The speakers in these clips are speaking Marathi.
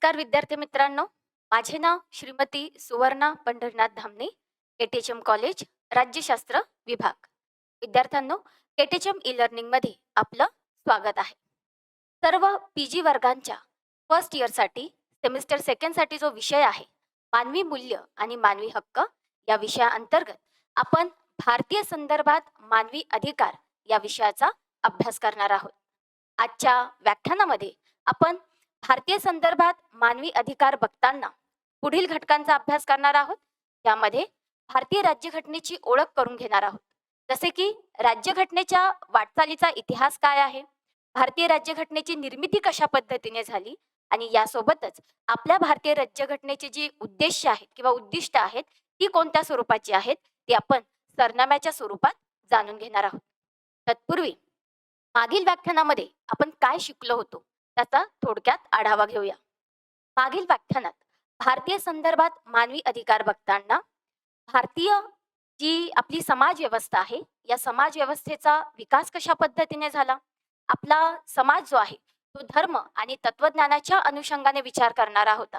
नमस्कार विद्यार्थी मित्रांनो. माझे नाव श्रीमती सुवर्णा पंढरीनाथ धामणे, केटीएचएम कॉलेज, राज्यशास्त्र विभाग. विद्यार्थ्यांनो, केटीएचएम ई लर्निंगमध्ये आपलं स्वागत आहे. सर्व पीजी वर्गांच्या फर्स्ट इयरसाठी सेमिस्टर सेकंडसाठी जो विषय आहे मानवी मूल्य आणि मानवी हक्क, या विषयाअंतर्गत आपण भारतीय संदर्भात मानवी अधिकार या विषयाचा अभ्यास करणार आहोत. आजच्या व्याख्यानामध्ये आपण भारतीय संदर्भात मानवी अधिकार बघताना पुढील घटकांचा अभ्यास करणार आहोत. त्यामध्ये भारतीय राज्यघटनेची ओळख करून घेणार आहोत, जसे की राज्यघटनेच्या वाटचालीचा इतिहास काय आहे, भारतीय राज्यघटनेची निर्मिती कशा पद्धतीने झाली, आणि यासोबतच आपल्या भारतीय राज्यघटनेची जी उद्देश आहेत किंवा उद्दिष्ट आहेत ती कोणत्या स्वरूपाची आहेत ती आपण सरनाम्याच्या स्वरूपात जाणून घेणार आहोत. तत्पूर्वी मागील व्याख्यानामध्ये आपण काय शिकलो होतो त्याचा थोडक्यात आढावा घेऊया. मागील व्याख्यानात भारतीय संदर्भात मानवी अधिकार बघताना भारतीय जी आपली समाज व्यवस्था आहे या समाज व्यवस्थेचा विकास कशा पद्धतीने झाला, आपला समाज जो आहे तो धर्म आणि तत्वज्ञानाच्या अनुषंगाने विचार करणारा होता.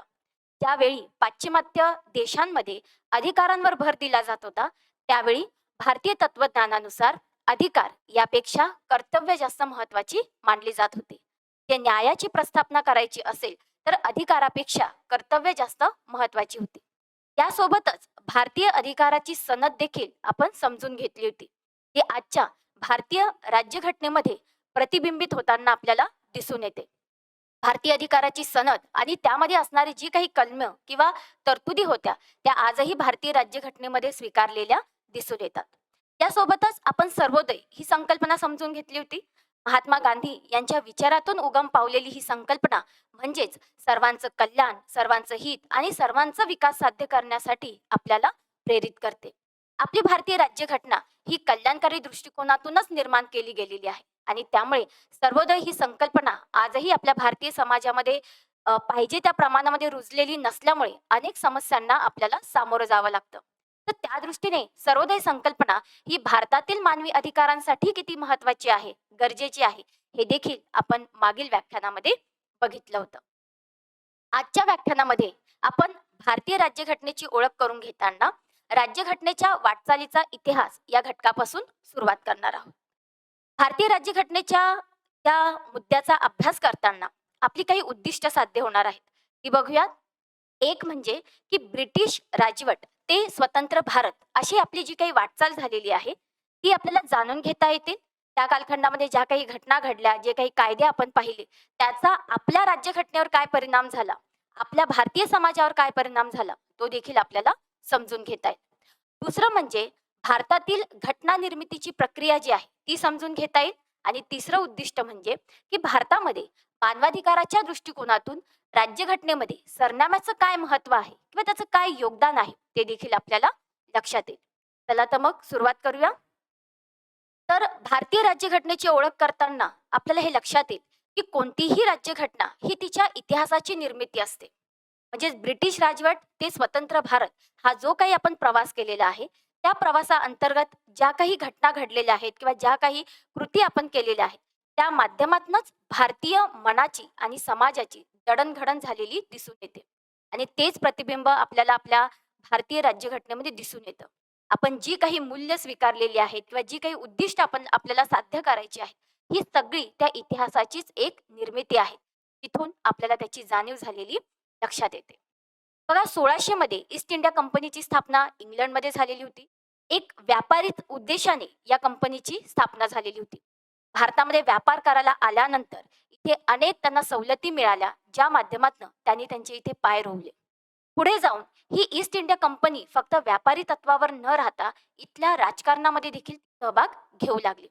ज्यावेळी पाश्चिमात्य देशांमध्ये अधिकारांवर भर दिला जात होता, त्यावेळी भारतीय तत्वज्ञानानुसार अधिकार यापेक्षा कर्तव्य जास्त महत्वाची मानली जात होती. ते न्यायाची प्रस्थापना करायची असेल तर अधिकारापेक्षा कर्तव्य जास्त महत्वाची होती. यासोबतच भारतीय अधिकाराची सनद देखील आपण समजून घेतली होती. ती आजच्या भारतीय राज्यघटनेमध्ये प्रतिबिंबित होताना आपल्याला दिसून येते. भारतीय अधिकाराची सनद आणि त्यामध्ये असणारी जी काही कलमं किंवा तरतुदी होत्या त्या आजही भारतीय राज्यघटनेमध्ये स्वीकारलेल्या दिसून येतात. यासोबतच आपण सर्वोदय ही संकल्पना समजून घेतली होती. महात्मा गांधी यांच्या विचारातून उगम पावलेली ही संकल्पना म्हणजेच सर्वांचं कल्याण, सर्वांचं हित आणि सर्वांचा विकास साध्य करण्यासाठी आपल्याला प्रेरित करते. आपली भारतीय राज्यघटना ही कल्याणकारी दृष्टिकोनातूनच निर्माण केली गेलेली आहे आणि त्यामुळे सर्वोदय ही संकल्पना आजही आपल्या भारतीय समाजामध्ये पाहिजे त्या प्रमाणामध्ये रुजलेली नसल्यामुळे अनेक समस्यांना आपल्याला सामोरं जावं लागतं. तर त्या दृष्टीने सर्वोदय संकल्पना ही भारतातील मानवी अधिकारांसाठी किती महत्वाची आहे, गरजेची आहे, हे देखील आपण मागील व्याख्यानामध्ये बघितलं होतं. आजच्या व्याख्यानामध्ये आपण भारतीय राज्यघटनेची ओळख करून घेताना राज्यघटनेच्या वाटचालीचा इतिहास या घटकापासून सुरुवात करणार आहोत. भारतीय राज्यघटनेच्या त्या मुद्द्याचा अभ्यास करताना आपली काही उद्दिष्ट साध्य होणार आहेत, ती बघूयात. एक म्हणजे की ब्रिटिश राजवट ते स्वतंत्र भारत अशी आपली जी काही वाटचाल झालेली आहे ती आपल्याला जाणून घेता येते. त्या कालखंडामध्ये ज्या काही घटना घडल्या, जे काही कायदे आपण पाहिले, त्याचा आपल्या राज्यघटनेवर काय परिणाम झाला, आपल्या भारतीय समाजावर काय परिणाम झाला, तो देखील आपल्याला समजून घेता येईल. दुसरं म्हणजे भारतातील घटना निर्मितीची प्रक्रिया जी आहे ती समजून घेता येईल. आणि तिसरं उद्दिष्ट म्हणजे की भारतामध्ये मानवाधिकाराच्या दृष्टिकोनातून राज्यघटनेमध्ये सरनाम्याचं काय महत्व आहे किंवा त्याचं काय योगदान आहे ते देखील आपल्याला लक्षात येईल. चला तर मग सुरुवात करूया. तर भारतीय राज्यघटनेची ओळख करताना आपल्याला हे लक्षात येईल की कोणतीही राज्यघटना ही तिच्या इतिहासाची निर्मिती असते. म्हणजे ब्रिटिश राजवट ते स्वतंत्र भारत हा जो काही आपण प्रवास केलेला आहे त्या प्रवासाअंतर्गत ज्या काही घटना घडलेल्या आहेत किंवा ज्या काही कृती आपण केलेल्या आहेत त्या माध्यमातूनच भारतीय मनाची आणि समाजाची जडणघडण झालेली दिसून येते आणि तेच प्रतिबिंब आपल्याला आपल्या भारतीय राज्यघटनेमध्ये दिसून येतं. आपण जी काही मूल्य स्वीकारलेली आहेत किंवा जी काही उद्दिष्ट आपण आपल्याला साध्य करायची आहे ही सगळी त्या इतिहासाचीच एक निर्मिती आहे. तिथून आपल्याला त्याची जाणीव झालेली लक्षात येते. बघा, 1600 मध्ये ईस्ट इंडिया कंपनीची स्थापना इंग्लंडमध्ये झालेली होती. एक व्यापारी उद्देशाने या कंपनीची स्थापना झालेली होती. भारतामध्ये व्यापार करायला आल्यानंतर इथे अनेक त्यांना सवलती मिळाल्या, ज्या माध्यमातून त्यांनी त्यांचे इथे पाय रोवले. पुढे जाऊन ही ईस्ट इंडिया कंपनी फक्त व्यापारी तत्वावर न राहता इथल्या राजकारणामध्ये देखील सहभाग घेऊ लागली.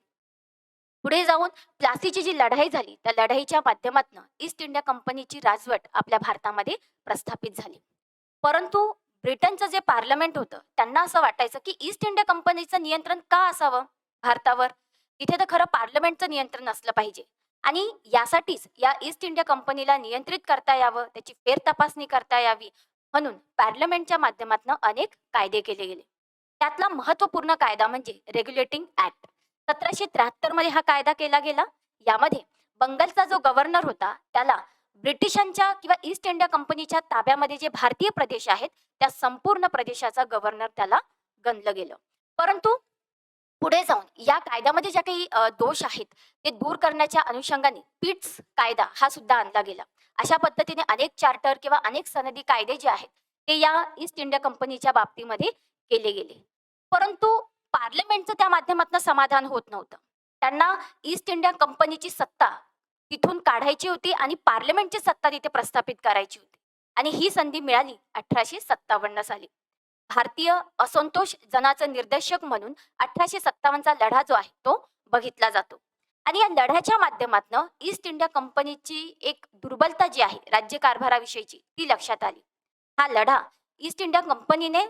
पुढे जाऊन प्लासीची जी लढाई झाली त्या लढाईच्या माध्यमातून ईस्ट इंडिया कंपनीची राजवट आपल्या भारतामध्ये प्रस्थापित झाली. परंतु ब्रिटनचं जे पार्लमेंट होतं त्यांना असं वाटायचं की ईस्ट इंडिया कंपनीचं नियंत्रण का असावं भारतावर, तिथे तर खरं पार्लमेंटचं नियंत्रण असलं पाहिजे आणि यासाठीच या ईस्ट इंडिया कंपनीला नियंत्रित करता यावं, त्याची फेर तपासणी करता यावी म्हणून पार्लमेंटच्या माध्यमातून अनेक कायदे केले गेले. त्यातला महत्वपूर्ण कायदा म्हणजे रेग्युलेटिंग ऍक्ट. 1773 मध्ये हा कायदा केला गेला. यामध्ये बंगालचा जो गव्हर्नर होता त्याला ब्रिटिशांच्या किंवा ईस्ट इंडिया कंपनीच्या ताब्यामध्ये जे भारतीय प्रदेश आहेत, त्या संपूर्ण प्रदेशाचा गव्हर्नर त्याला गणलं गेलं. परंतु पुढे जाऊन या कायद्यामध्ये ज्या काही दोष आहेत, ते दूर करण्याच्या अनुषंगाने पिट्स कायदा हा सुद्धा आणला गेला. अशा पद्धतीने अनेक चार्टर किंवा अनेक सनदी कायदे जे आहेत, ते या ईस्ट इंडिया कंपनीच्या बाबतीमध्ये केले गेले. परंतु पार्लमेंटचं त्या माध्यमातून समाधान होत नव्हतं. त्यांना ईस्ट इंडिया कंपनीची सत्ता तिथून काढायची होती आणि पार्लमेंटची सत्ता तिथे प्रस्थापित करायची होती. आणि ही संधी मिळाली 1857 साली. भारतीय असंतोष जनाचं निर्देशक म्हणून 1857चा लढा जो आहे तो बघितला जातो. आणि या लढ्याच्या माध्यमातून ईस्ट इंडिया कंपनीची एक दुर्बलता जी आहे राज्यकारभाराविषयीची ती लक्षात आली. हा लढा ईस्ट इंडिया कंपनीने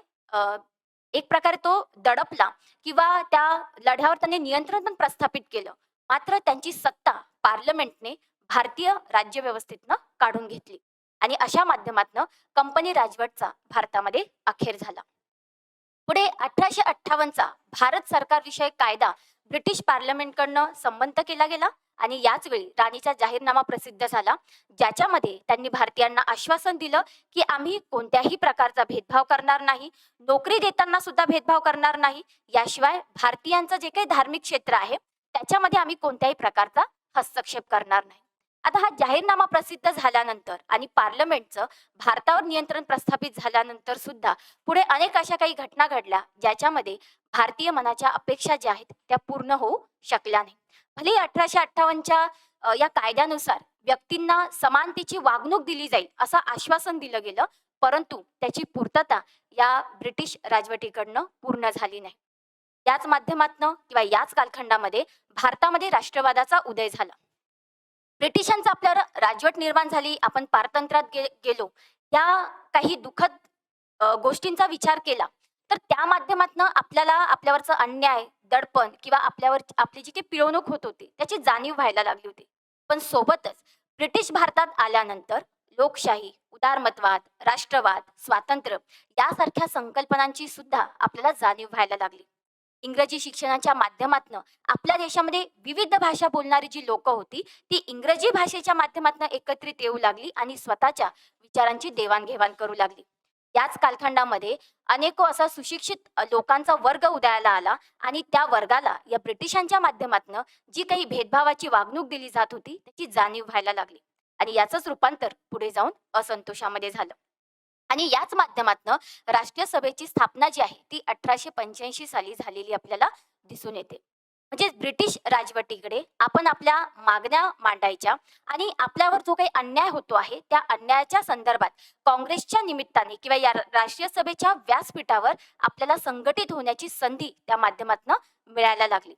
एक प्रकारे तो दडपला किंवा त्या लढ्यावर त्यांनी नियंत्रण पण प्रस्थापित केलं. मात्र त्यांची सत्ता पार्लमेंटने भारतीय राज्यव्यवस्थेतनं काढून घेतली आणि अशा माध्यमातनं कंपनी राजवटचा भारतामध्ये अखेर झाला. पुढे 1858चा भारत सरकार विषयक कायदा ब्रिटिश पार्लमेंटकडनं संमत केला गेला आणि याच वेळी राणीचा जाहीरनामा प्रसिद्ध झाला, ज्याच्यामध्ये त्यांनी भारतीयांना आश्वासन दिलं की आम्ही कोणत्याही प्रकारचा भेदभाव करणार नाही, नोकरी देताना सुद्धा भेदभाव करणार नाही, याशिवाय भारतीयांचं जे काही धार्मिक क्षेत्र आहे त्याच्यामध्ये आम्ही कोणत्याही प्रकारचा हस्तक्षेप करणार नाही. आता हा जाहीरनामा प्रसिद्ध झाल्यानंतर आणि पार्लमेंटचं भारतावर नियंत्रण प्रस्थापित झाल्यानंतर सुद्धा पुढे अनेक अशा काही घटना घडल्या, ज्याच्यामध्ये भारतीय मनाच्या अपेक्षा ज्या आहेत त्या पूर्ण होऊ शकल्या नाही. भले 1858च्या या कायद्यानुसार व्यक्तींना समानतेची वागणूक दिली जाईल असं आश्वासन दिलं गेलं, परंतु त्याची पूर्तता या ब्रिटिश राजवटीकडनं पूर्ण झाली नाही. याच माध्यमातनं किंवा याच कालखंडामध्ये भारतामध्ये राष्ट्रवादाचा उदय झाला. ब्रिटिशांचं आपल्यावर राजवट निर्माण झाली, आपण पारतंत्र्यात गेलो. या काही दुःखद गोष्टींचा विचार केला तर त्या माध्यमातनं आपल्याला आपल्यावरचं अन्याय, दडपण किंवा आपल्यावर आपली जी काही पिळवणूक होत होती त्याची जाणीव व्हायला लागली होती. पण सोबतच ब्रिटिश भारतात आल्यानंतर लोकशाही, उदारमतवाद, राष्ट्रवाद, स्वातंत्र्य यासारख्या संकल्पनांची सुद्धा आपल्याला जाणीव व्हायला लागली. इंग्रजी शिक्षणाच्या माध्यमातनं आपल्या देशामध्ये विविध भाषा बोलणारी जी लोक होती ती इंग्रजी भाषेच्या माध्यमातून एकत्रित येऊ लागली आणि स्वतःच्या विचारांची देवाणघेवाण करू लागली. याच कालखंडामध्ये अनेको असा सुशिक्षित लोकांचा वर्ग उदयाला आला आणि त्या वर्गाला या ब्रिटिशांच्या माध्यमातून जी काही भेदभावाची वागणूक दिली जात होती त्याची जाणीव व्हायला लागली आणि याचंच रूपांतर पुढे जाऊन असंतोषामध्ये झालं. आणि याच माध्यमातनं राष्ट्रीय सभेची स्थापना जी आहे ती 1885 साली झालेली आपल्याला दिसून येते. म्हणजे ब्रिटिश राजवटीकडे आपण आपल्या मागण्या मांडायच्या आणि आपल्यावर जो काही अन्याय होतो आहे त्या अन्यायाच्या संदर्भात काँग्रेसच्या निमित्ताने किंवा या राष्ट्रीय सभेच्या व्यासपीठावर आपल्याला संघटित होण्याची संधी त्या माध्यमातून मिळायला लागली.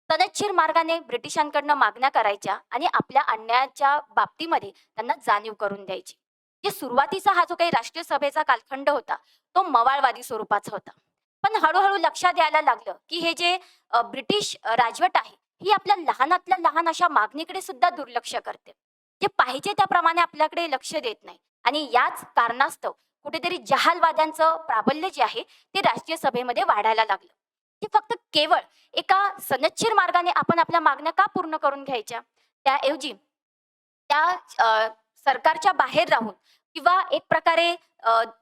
सनदशीर मार्गाने ब्रिटिशांकडनं मागण्या करायच्या आणि आपल्या अन्यायाच्या बाबतीमध्ये त्यांना जाणीव करून द्यायची. जे सुरुवातीचा हा जो काही राष्ट्रीय सभेचा कालखंड होता तो मवाळवादी स्वरूपाचा होता. पण हळूहळू लक्षात यायला लागलं की हे जे ब्रिटिश राजवट आहे ही आपल्या लहानातल्या लहान अशा मागणीकडे सुद्धा दुर्लक्ष करते, जे पाहिजे त्याप्रमाणे आपल्याकडे लक्ष देत नाही. आणि याच कारणास्तव कुठेतरी जहालवाद्यांचं प्राबल्य जे आहे ते राष्ट्रीय सभेमध्ये वाढायला लागलं. हे फक्त केवळ एका सनदशीर मार्गाने आपण आपल्या मागण्या का पूर्ण करून घ्यायच्या, त्याऐवजी त्या सरकारच्या बाहेर राहून किंवा एक प्रकारे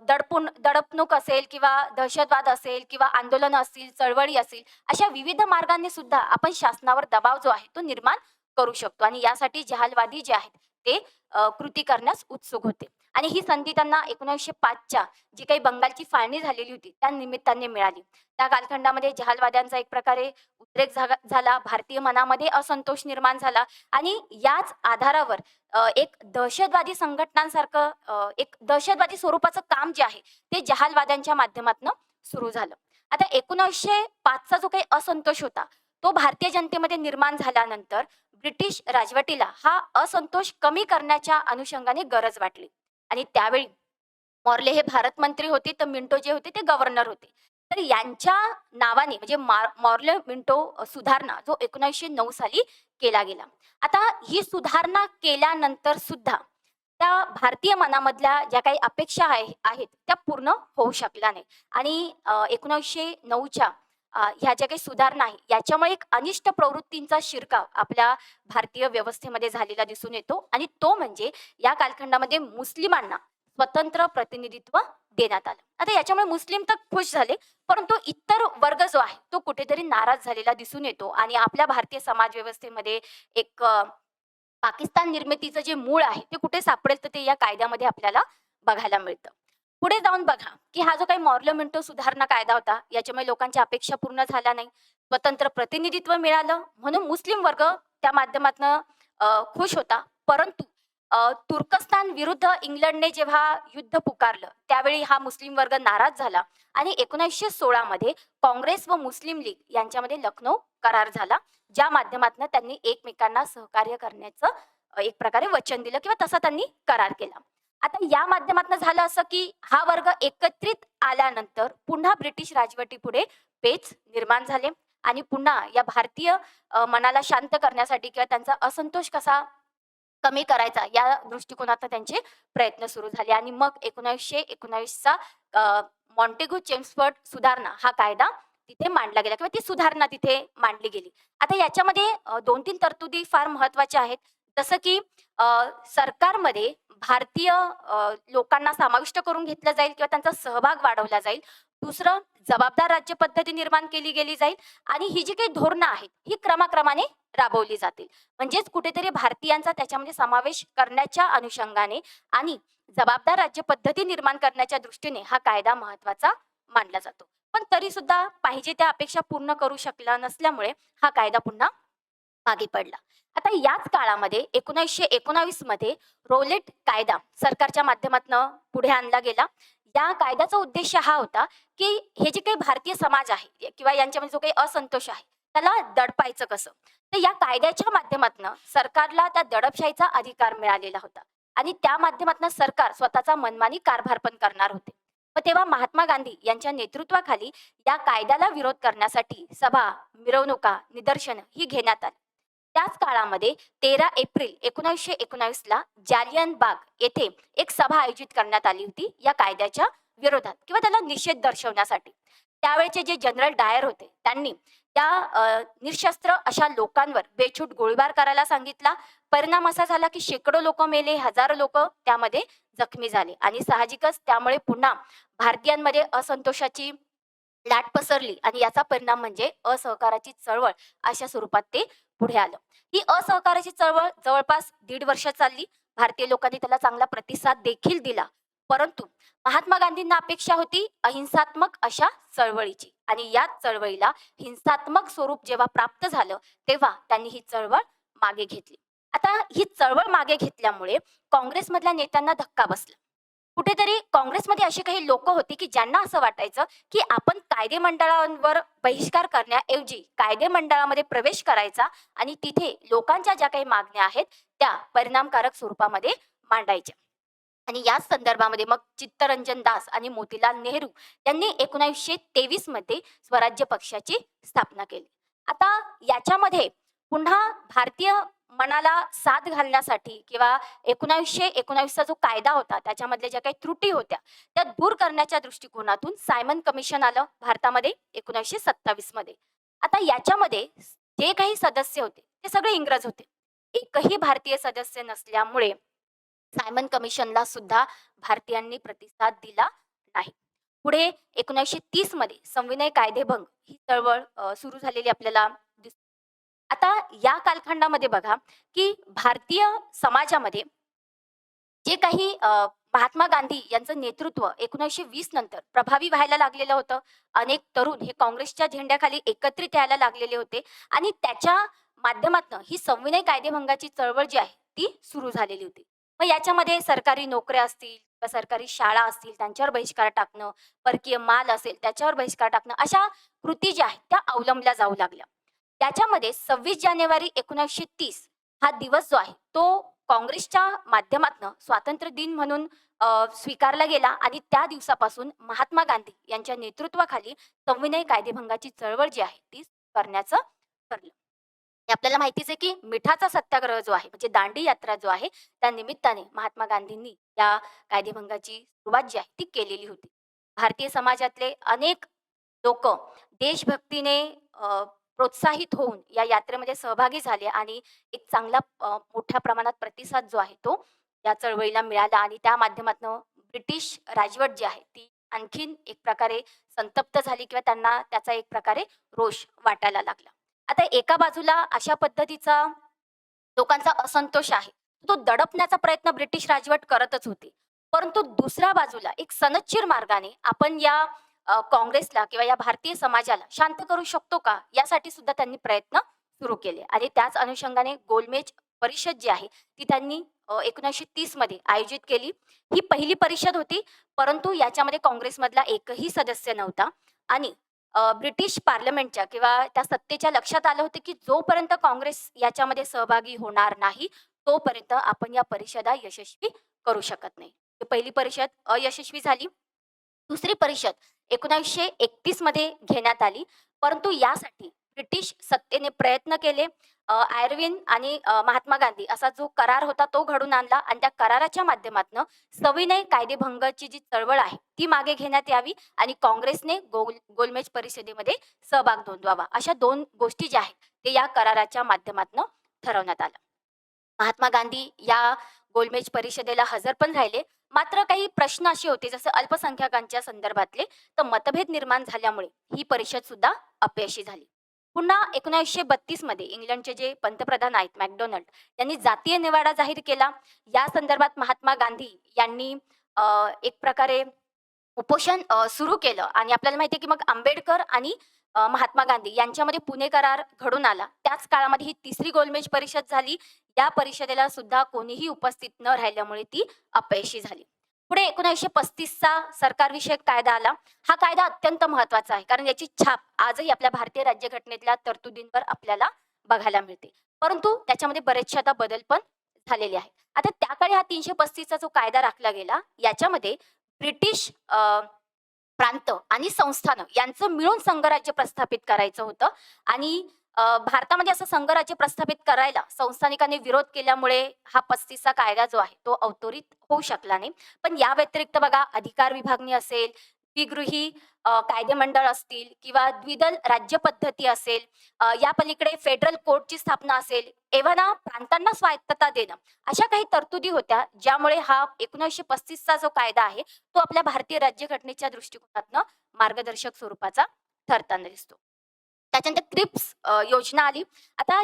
दडपणूक असेल किंवा दहशतवाद असेल किंवा आंदोलन असतील, चळवळी असतील, अशा विविध मार्गांनी सुद्धा आपण शासनावर दबाव जो आहे तो निर्माण करू शकतो आणि यासाठी जहालवादी जे आहेत ते कृती करण्यास उत्सुक होते. आणि ही संधी त्यांना 1905च्या जी काही बंगालची फाळणी झालेली होती त्या निमित्ताने मिळाली. त्या कालखंडामध्ये जहालवाद्यांचा एक प्रकारे उद्रेक झाला, भारतीय मनामध्ये असंतोष निर्माण झाला आणि याच आधारावर एक दहशतवादी संघटनांसारखं एक दहशतवादी स्वरूपाचं काम जे आहे ते जहालवाद्यांच्या माध्यमातून सुरू झालं. आता 1905चा जो काही असंतोष होता तो भारतीय जनतेमध्ये निर्माण झाल्यानंतर ब्रिटिश राजवटीला हा असंतोष कमी करण्याच्या अनुषंगाने गरज वाटली आणि त्यावेळी मॉर्ले हे भारत मंत्री होते तर मिंटो जे होते ते गव्हर्नर होते. तर यांच्या नावाने म्हणजे मॉर्ले मिंटो सुधारणा जो 1909 साली केला गेला. आता ही सुधारणा केल्यानंतर सुद्धा त्या भारतीय मनामधल्या ज्या काही अपेक्षा आहेत त्या पूर्ण होऊ शकल्या नाही आणि 1909च्या ह्या ज्या काही सुधारणा आहे, याच्यामुळे एक अनिष्ट प्रवृत्तींचा शिरकाव आपल्या भारतीय व्यवस्थेमध्ये झालेला दिसून येतो आणि तो म्हणजे या कालखंडामध्ये मुस्लिमांना स्वतंत्र प्रतिनिधित्व देण्यात आलं. आता याच्यामुळे मुस्लिम तर खुश झाले, परंतु इतर वर्ग जो आहे, तो कुठेतरी नाराज झालेला दिसून येतो आणि आपल्या भारतीय समाज व्यवस्थेमध्ये एक पाकिस्तान निर्मितीचं जे मूळ आहे, ते कुठे सापडेल तर ते या कायद्यामध्ये आपल्याला बघायला मिळतं. पुढे जाऊन बघा, की हा जो काही मॉर्लो मिंटो सुधारणा कायदा होता, याच्यामुळे लोकांच्या अपेक्षा पूर्ण झाल्या नाही. स्वतंत्र प्रतिनिधित्व मिळालं म्हणून मुस्लिम वर्ग त्या माध्यमातनं खुश होता. परंतु तुर्कस्तान विरुद्ध इंग्लंडने जेव्हा युद्ध पुकारलं, त्यावेळी हा मुस्लिम वर्ग नाराज झाला आणि 1916 मध्ये काँग्रेस व मुस्लिम लीग यांच्यामध्ये लखनौ करार झाला. ज्या माध्यमातून त्यांनी एकमेकांना सहकार्य करण्याचं एक प्रकारे वचन दिलं किंवा तसा त्यांनी करार केला. आता या माध्यमातून झालं असं, की हा वर्ग एकत्रित आल्यानंतर पुन्हा ब्रिटिश राजवटीपुढे पेच निर्माण झाले आणि पुन्हा या भारतीय मनाला शांत करण्यासाठी किंवा त्यांचा असंतोष कसा कमी करायचा या दृष्टिकोनातून त्यांचे प्रयत्न सुरू झाले आणि मग 1919चा मॉन्टेग्यू चेम्सफोर्ड सुधारणा हा कायदा तिथे मांडला गेला किंवा ती सुधारणा तिथे मांडली गेली. आता याच्यामध्ये 2-3 तरतुदी फार महत्त्वाच्या आहेत. जसं की सरकारमध्ये भारतीय लोकांना समाविष्ट करून घेतलं जाईल किंवा त्यांचा सहभाग वाढवला जाईल. दुसरं, जबाबदार राज्य पद्धती निर्माण केली गेली जाईल आणि ही जी काही धोरणं आहेत, ही क्रमाक्रमाने राबवली जातील. म्हणजेच कुठेतरी भारतीयांचा त्याच्यामध्ये समावेश करण्याच्या अनुषंगाने आणि जबाबदार राज्य पद्धती निर्माण करण्याच्या दृष्टीने हा कायदा महत्त्वाचा मानला जातो. पण तरी सुद्धा पाहिजे त्या अपेक्षा पूर्ण करू शकला नसल्यामुळे हा कायदा पुन्हा मागे पडला. आता याच काळामध्ये 1919 मध्ये रोलेट कायदा सरकारच्या माध्यमातून पुढे आणला गेला. या कायद्याचा उद्देश हा होता, की हे जे काही भारतीय समाज आहे किंवा यांच्यामध्ये जो काही असंतोष आहे, त्याला दडपायचं कसं? तर या कायद्याच्या माध्यमातून सरकारला त्या दडपशाहीचा अधिकार मिळालेला होता आणि त्या माध्यमातून सरकार स्वतःचा मनमानी कारभार पण करणार होते. मग तेव्हा महात्मा गांधी यांच्या नेतृत्वाखाली या कायद्याला विरोध करण्यासाठी सभा, मिरवणुका, निदर्शनं ही घेण्यात आली. त्याच काळामध्ये 13 एप्रिल 1919 ला जालियन बाग येथे एक सभा आयोजित करण्यात आली होती या कायद्याच्या विरोधात किंवा त्याला निषेध दर्शवण्यासाठी. त्यावेळचे जे जनरल डायर होते त्यांनी त्या निशस्त्र अशा लोकांवर बेछूट गोळीबार करायला सांगितला. परिणाम असा झाला की शेकडो लोक मेले, हजारो लोक त्यामध्ये जखमी झाले आणि साहजिकच त्यामुळे पुन्हा भारतीयांमध्ये असंतोषाची लाट पसरली आणि याचा परिणाम म्हणजे असहकाराची चळवळ अशा स्वरूपात ते पुढे आलं. ही असहकाराची चळवळ जवळपास 1.5 वर्ष चालली. भारतीय लोकांनी त्याला चांगला प्रतिसाद देखील दिला. परंतु महात्मा गांधींना अपेक्षा होती अहिंसात्मक अशा चळवळीची आणि याच चळवळीला हिंसात्मक स्वरूप जेव्हा प्राप्त झालं, तेव्हा त्यांनी ही चळवळ मागे घेतली. आता ही चळवळ मागे घेतल्यामुळे काँग्रेसमधल्या नेत्यांना धक्का बसला. कुठेतरी काँग्रेसमध्ये अशी काही लोक होती, की ज्यांना असं वाटायचं, की आपण कायदे मंडळांवर बहिष्कार करण्याऐवजी कायदे मंडळामध्ये प्रवेश करायचा आणि तिथे लोकांच्या ज्या काही मागण्या आहेत, त्या परिणामकारक स्वरूपामध्ये मांडायच्या. आणि याच संदर्भामध्ये मग चित्तरंजन दास आणि मोतीलाल नेहरू यांनी 1923 मध्ये स्वराज्य पक्षाची स्थापना केली. आता याच्यामध्ये पुन्हा भारतीय मनाला साथ घालण्यासाठी किंवा 1919चा जो कायदा होता त्याच्यामधल्या ज्या काही त्रुटी होत्या त्या दूर करण्याच्या दृष्टिकोनातून सायमन कमिशन आलं भारतामध्ये 1927 मध्ये. आता याच्यामध्ये जे काही सदस्य होते ते सगळे इंग्रज होते. एकही भारतीय सदस्य नसल्यामुळे सायमन कमिशनला सुद्धा भारतीयांनी प्रतिसाद दिला नाही. पुढे 1930 मध्ये संविनय कायदेभंग ही चळवळ सुरू झालेली आपल्याला दिसते. आता या कालखंडामध्ये बघा, की भारतीय समाजामध्ये जे काही महात्मा गांधी यांचं नेतृत्व 1920 नंतर प्रभावी व्हायला लागलेलं होतं. अनेक तरुण हे काँग्रेसच्या झेंड्याखाली एकत्रित यायला लागलेले होते आणि त्याच्या माध्यमातून ही संविनय कायदेभंगाची चळवळ जी आहे ती सुरू झालेली होती. मग याच्यामध्ये सरकारी नोकऱ्या असतील किंवा सरकारी शाळा असतील त्यांच्यावर बहिष्कार टाकणं, परकीय माल असेल त्याच्यावर बहिष्कार टाकणं, अशा कृती ज्या आहेत त्या अवलंबल्या जाऊ लागल्या. त्याच्यामध्ये 26 जानेवारी 1930 हा दिवस जो आहे तो काँग्रेसच्या माध्यमातून स्वातंत्र्य दिन म्हणून स्वीकारला गेला आणि त्या दिवसापासून महात्मा गांधी यांच्या नेतृत्वाखाली संविनय कायदेभंगाची चळवळ जी आहे ती करण्याचं ठरलं. हे आपल्याला माहितीच आहे की मिठाचा सत्याग्रह जो आहे म्हणजे दांडी यात्रा जो आहे त्या निमित्ताने महात्मा गांधींनी या कायदेभंगाची सुरुवात जी आहे ती केलेली होती. भारतीय समाजातले अनेक लोक देशभक्तीने प्रोत्साहित होऊन या यात्रेमध्ये सहभागी झाले आणि एक चांगला मोठ्या प्रमाणात प्रतिसाद जो आहे तो या चळवळीला मिळाला आणि त्या माध्यमातून ब्रिटिश राजवट जी आहे ती आणखीन एक प्रकारे संतप्त झाली किंवा त्यांना त्याचा एक प्रकारे रोष वाटायला लागला. आता एका बाजूला अशा पद्धतीचा लोकांचा असंतोष आहे. तो दडपण्याचा प्रयत्न ब्रिटिश राजवट करतच होती. परंतु दुसऱ्या बाजूला एक सनदशीर मार्गाने आपण या काँग्रेसला किंवा या भारतीय समाजाला शांत करू शकतो का? यासाठी सुद्धा त्यांनी प्रयत्न सुरू केले आणि त्याच अनुषंगाने गोलमेज परिषद जी आहे, ती त्यांनी 1930 मध्ये आयोजित केली. ही पहिली परिषद होती, परंतु याच्यामध्ये काँग्रेसमधला एकही सदस्य नव्हता आणि ब्रिटिश पार्लमेंटच्या किंवा त्या सत्तेच्या लक्षात आलं होतं, की जोपर्यंत काँग्रेस याच्यामध्ये सहभागी होणार नाही, तोपर्यंत आपण या परिषदा यशस्वी करू शकत नाही. ही पहिली परिषद अयशस्वी झाली. दुसरी परिषद 1931 मध्ये घेण्यात आली. परंतु यासाठी ब्रिटिश सत्तेने प्रयत्न केले. आयर्विन आणि महात्मा गांधी असा जो करार होता तो घडवून आणला आणि त्या कराराच्या माध्यमातून सविनय कायदेभंगाची जी चळवळ आहे ती मागे घेण्यात यावी आणि काँग्रेसने गोलमेज परिषदेमध्ये सहभाग नोंदवावा. अशा 2 गोष्टी ज्या आहेत ते या कराराच्या माध्यमातून ठरवण्यात आलं. महात्मा गांधी या गोलमेज परिषदेला हजर पण राहिले. मात्र काही प्रश्न असे होते जसं अल्पसंख्याकांच्या संदर्भातले, तर मतभेद निर्माण झाल्यामुळे ही परिषद सुद्धा अपयशी झाली. पुन्हा 1932 मध्ये इंग्लंडचे जे पंतप्रधान आहेत मॅकडोनल्ड यांनी जातीय निवाडा जाहीर केला. या संदर्भात महात्मा गांधी यांनी एक प्रकारे उपोषण सुरू केलं आणि आपल्याला माहिती आहे की मग आंबेडकर आणि महात्मा गांधी यांच्यामध्ये पुणे करार घडून आला. त्याच काळामध्ये ही तिसरी गोलमेज परिषद झाली. या परिषदेला सुद्धा कोणीही उपस्थित न राहिल्यामुळे ती अपयशी झाली. पुढे 1935 चा सरकारविषयक कायदा आला. हा कायदा अत्यंत महत्वाचा आहे कारण याची छाप आजही आपल्या भारतीय राज्यघटनेतल्या तरतुदींवर आपल्याला बघायला मिळते. परंतु त्याच्यामध्ये बरेचसे आता बदल पण झालेले आहेत. आता त्याकाळी हा 335 चा जो कायदा राखला गेला याच्यामध्ये ब्रिटिश प्रांत आणि संस्थानं यांचं मिळून संघराज्य प्रस्थापित करायचं होतं आणि भारतामध्ये असं संघराज्य प्रस्थापित करायला संस्थानिकांनी विरोध केल्यामुळे हा 35 चा कायदा जो आहे तो अवतरित होऊ शकला नाही. पण या व्यतिरिक्त बघा अधिकार विभागणी असेल, द्विगृही कायदेमंडळ असतील किंवा द्विदल राज्य पद्धती असेल, या पलीकडे फेडरल कोर्टची स्थापना असेल, एव्हाना प्रांतांना स्वायत्तता देणं, अशा काही तरतुदी होत्या ज्यामुळे हा 1935 चा जो कायदा आहे तो आपल्या भारतीय राज्यघटनेच्या दृष्टिकोनातनं मार्गदर्शक स्वरूपाचा ठरताना दिसतो. त्याच्यानंतर क्रिप्स योजना आली. आता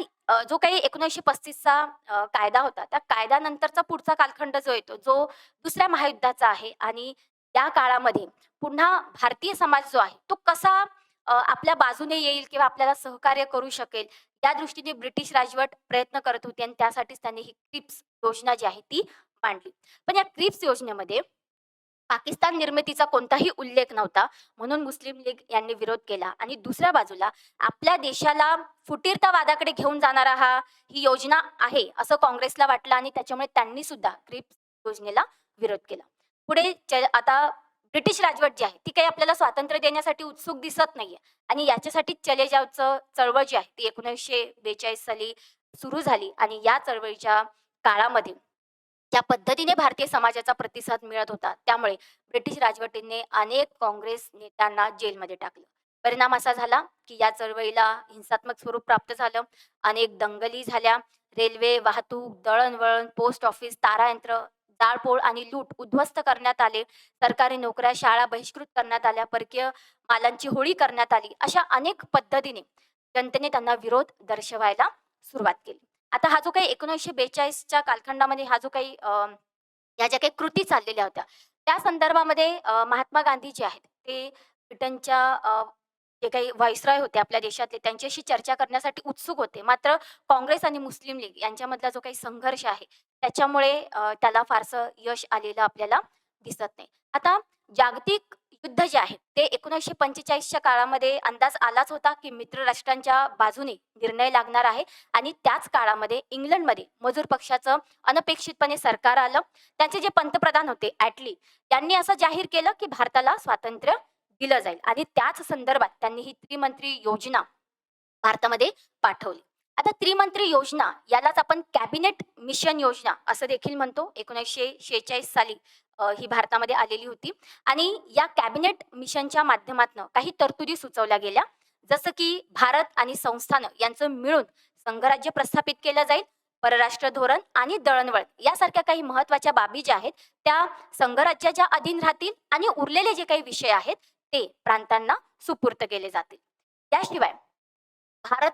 जो काही 1935 चा कायदा होता, त्या कायद्यानंतरचा पुढचा कालखंड जो येतो, जो दुसऱ्या महायुद्धाचा आहे आणि या काळामध्ये पुन्हा भारतीय समाज जो आहे, तो कसा आपल्या बाजूने येईल किंवा आपल्याला सहकार्य करू शकेल, या दृष्टीने ब्रिटिश राजवट प्रयत्न करत होती आणि त्यासाठीच त्यांनी ही क्रिप्स योजना जी आहे ती मांडली. पण या क्रिप्स योजनेमध्ये पाकिस्तान निर्मितीचा कोणताही उल्लेख नव्हता. म्हणून मुस्लिम लीग यांनी विरोध केला आणि दुसऱ्या बाजूला आपल्या देशाला फुटीरतावादाकडे घेऊन जाणारा ही योजना आहे असं काँग्रेसला वाटलं आणि त्याच्यामुळे त्यांनी सुद्धा क्रिप्स योजनेला विरोध केला. पुढे आता ब्रिटिश राजवट जी आहे ती काही आपल्याला स्वातंत्र्य देण्यासाठी उत्सुक दिसत नाहीये आणि याच्यासाठी चले जावचं चळवळ जी आहे ती 1942 साली सुरू झाली आणि या चळवळीच्या काळामध्ये ज्या पद्धतीने भारतीय समाजाचा प्रतिसाद मिळत होता त्यामुळे ब्रिटिश राजवटीने अनेक काँग्रेस नेत्यांना जेलमध्ये टाकलं. परिणाम असा झाला की या चळवळीला हिंसात्मक स्वरूप प्राप्त झालं. अनेक दंगली झाल्या. रेल्वे वाहतूक, दळणवळण, पोस्ट ऑफिस, तारायंत्र, जाळपोळ आणि लूट उद्ध्वस्त करण्यात आले. सरकारी नोकऱ्या, शाळा बहिष्कृत करण्यात आल्या. परकीय मालांची होळी करण्यात आली. अशा अनेक पद्धतीने जनतेने त्यांना विरोध दर्शवायला सुरुवात केली. आता हा जो काही 1942 च्या कालखंडामध्ये हा जो काही या ज्या काही कृती चाललेल्या होत्या त्या संदर्भामध्ये महात्मा गांधी जे आहेत ते ब्रिटनच्या जे काही व्हाईसरॉय होते आपल्या देशातले त्यांच्याशी चर्चा करण्यासाठी उत्सुक होते. मात्र काँग्रेस आणि मुस्लिम लीग यांच्यामधला जो काही संघर्ष आहे त्याच्यामुळे त्याला फारसं यश आलेलं आपल्याला दिसत नाही. आता जागतिक युद्ध जे आहे ते 1945 च्या काळामध्ये अंदाज आलाच होता की मित्र राष्ट्रांच्या बाजूने निर्णय लागणार आहे आणि त्याच काळामध्ये इंग्लंडमध्ये मजूर पक्षाचं अनपेक्षितपणे सरकार आलं. त्यांचे जे पंतप्रधान होते ॲटली यांनी असं जाहीर केलं की भारताला स्वातंत्र्य दिलं जाईल आणि त्याच संदर्भात त्यांनी ही त्रिमंत्री योजना भारतामध्ये पाठवली. आता त्रिमंत्री योजना यालाच आपण कॅबिनेट मिशन योजना असं देखील म्हणतो. 1946 साली ही भारतामध्ये आलेली होती आणि या कॅबिनेट मिशनच्या माध्यमातून काही तरतुदी सुचवल्या गेल्या. जसं की भारत आणि संस्थानं यांचं मिळून संघराज्य प्रस्थापित केलं जाईल. परराष्ट्र धोरण आणि दळणवळण यासारख्या काही महत्त्वाच्या बाबी ज्या आहेत, त्या संघराज्याच्या अधीन राहतील आणि उरलेले जे काही विषय आहेत, ते प्रांतांना सुपूर्त केले जातील. त्याशिवाय भारत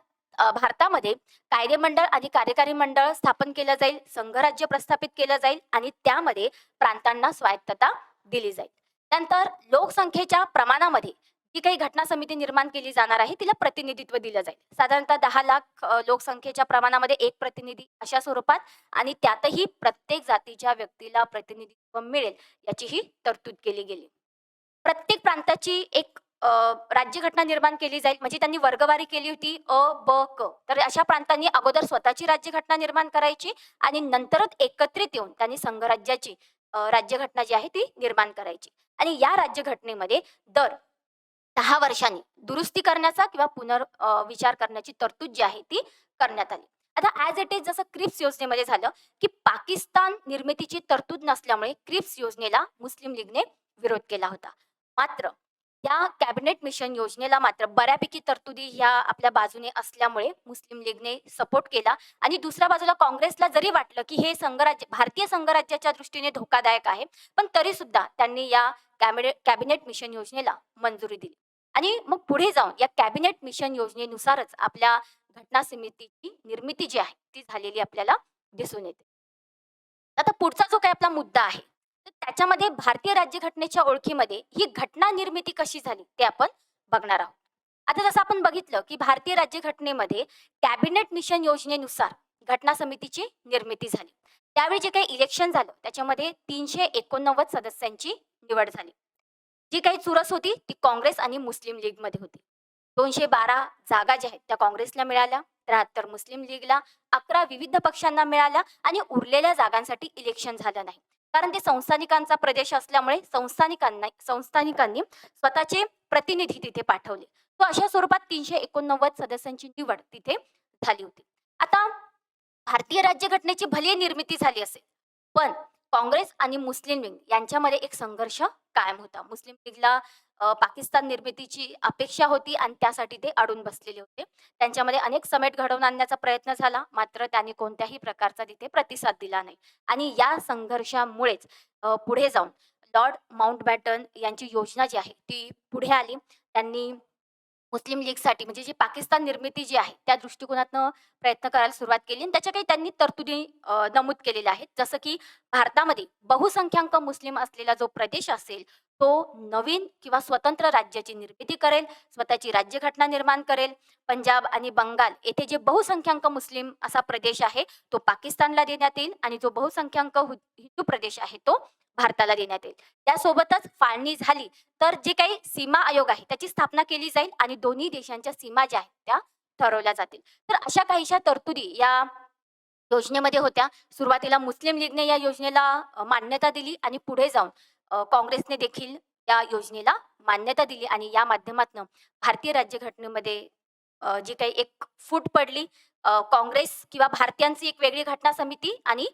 भारतामध्ये कायदेमंडळ आणि कार्यकारी मंडळ स्थापन केलं जाईल, संघराज्य प्रस्थापित केलं जाईल आणि त्यामध्ये प्रांतांना स्वायत्तता दिली जाईल. नंतर लोकसंख्येच्या प्रमाणामध्ये जी काही घटना समिती निर्माण केली जाणार आहे, तिला प्रतिनिधित्व दिलं जाईल. साधारणतः 10 लाख लोकसंख्येच्या प्रमाणामध्ये एक प्रतिनिधी अशा स्वरूपात आणि त्यातही प्रत्येक जातीच्या व्यक्तीला प्रतिनिधित्व मिळेल याचीही तरतूद केली गेली. प्रत्येक प्रांताची एक राज्यघटना निर्माण केली जाईल. म्हणजे त्यांनी वर्गवारी केली होती अ, ब, क. तर अशा प्रांतांनी अगोदर स्वतःची राज्यघटना निर्माण करायची आणि नंतरच एकत्रित येऊन त्यांनी संघराज्याची राज्यघटना जी आहे ती निर्माण करायची. आणि या राज्यघटनेमध्ये दर 10 वर्षांनी दुरुस्ती करण्याचा किंवा विचार करण्याची तरतूद जी आहे ती करण्यात आली. आता ॲज इट इज जसं क्रिप्स योजनेमध्ये झालं, की पाकिस्तान निर्मितीची तरतूद नसल्यामुळे क्रिप्स योजनेला मुस्लिम लीगने विरोध केला होता. मात्र या कॅबिनेट मिशन योजनेला मात्र बऱ्यापैकी तरतुदी ह्या आपल्या बाजूने असल्यामुळे मुस्लिम लीगने सपोर्ट केला आणि दुसऱ्या बाजूला काँग्रेसला जरी वाटलं, की हे संघराज्य भारतीय संघराज्याच्या दृष्टीने धोकादायक आहे, पण तरीसुद्धा त्यांनी या कॅबिनेट मिशन योजनेला मंजुरी दिली. आणि मग पुढे जाऊन या कॅबिनेट मिशन योजनेनुसारच आपल्या घटना समितीची निर्मिती जी आहे, ती झालेली आपल्याला दिसून येते. आता पुढचा जो काही आपला मुद्दा आहे, तर त्याच्यामध्ये भारतीय राज्यघटनेच्या ओळखीमध्ये ही घटना निर्मिती कशी झाली ते आपण बघणार आहोत. आता जसं आपण बघितलं, की भारतीय राज्यघटनेमध्ये कॅबिनेट मिशन योजनेनुसार घटना समितीची निर्मिती झाली. त्यावेळी जे काही इलेक्शन झालं, त्याच्यामध्ये 389 सदस्यांची निवड झाली. जी काही चुरस होती ती काँग्रेस आणि मुस्लिम लीगमध्ये होती. 212 जागा ज्या आहेत त्या काँग्रेसला मिळाल्या, 73 मुस्लिम लीगला, 11 विविध पक्षांना मिळाल्या आणि उरलेल्या जागांसाठी इलेक्शन झालं नाही. कारण ते संस्थानिकांचा प्रदेश असल्यामुळे संस्थानिकांनी स्वतःचे प्रतिनिधी तिथे पाठवले. तो अशा स्वरूपात 389 सदस्यांची निवड तिथे झाली होती. आता भारतीय राज्यघटनेची भले निर्मिती झाली असेल, पण काँग्रेस आणि मुस्लिम लीग यांच्यामध्ये एक संघर्ष कायम होता. मुस्लिम लीगला पाकिस्तान निर्मितीची अपेक्षा होती आणि त्यासाठी ते अडून बसलेले होते. त्यांच्यामध्ये अनेक समेट घडवून आणण्याचा प्रयत्न झाला, मात्र त्यांनी कोणत्याही प्रकारचा तिथे प्रतिसाद दिला नाही. आणि या संघर्षामुळेच पुढे जाऊन लॉर्ड माउंटबॅटन यांची योजना जी आहे ती पुढे आली. त्यांनी मुस्लिम लीगसाठी म्हणजे जी पाकिस्तान निर्मिती जी आहे, त्या दृष्टिकोनातनं प्रयत्न करायला सुरुवात केली आणि त्याच्या काही त्यांनी तरतुदी नमूद केलेल्या आहेत. जसं की भारतामध्ये बहुसंख्याक मुस्लिम असलेला जो प्रदेश असेल, तो नवीन किंवा स्वतंत्र राज्याची निर्मिती करेल, स्वतःची राज्यघटना निर्माण करेल. पंजाब आणि बंगाल येथे जे बहुसंख्याक मुस्लिम असा प्रदेश आहे, तो पाकिस्तानला देण्यात येईल आणि जो बहुसंख्याक हिंदू प्रदेश आहे, तो भारताला देण्यात येईल. त्यासोबतच फाळणी झाली तर जे काही सीमा आयोग आहे त्याची स्थापना केली जाईल आणि दोन्ही देशांच्या सीमा ज्या आहेत त्या ठरवल्या जातील. तर अशा काहीशा तरतुदी या योजनेमध्ये होत्या. सुरुवातीला मुस्लिम लीगने या योजनेला मान्यता दिली आणि पुढे जाऊन काँग्रेसने देखील या योजनेला मान्यता दिली आणि या माध्यमातून भारतीय राज्यघटनेमध्ये जी काही एक फूट पडली. काँग्रेस किंवा भारतीयांची एक वेगळी घटना समिती आणि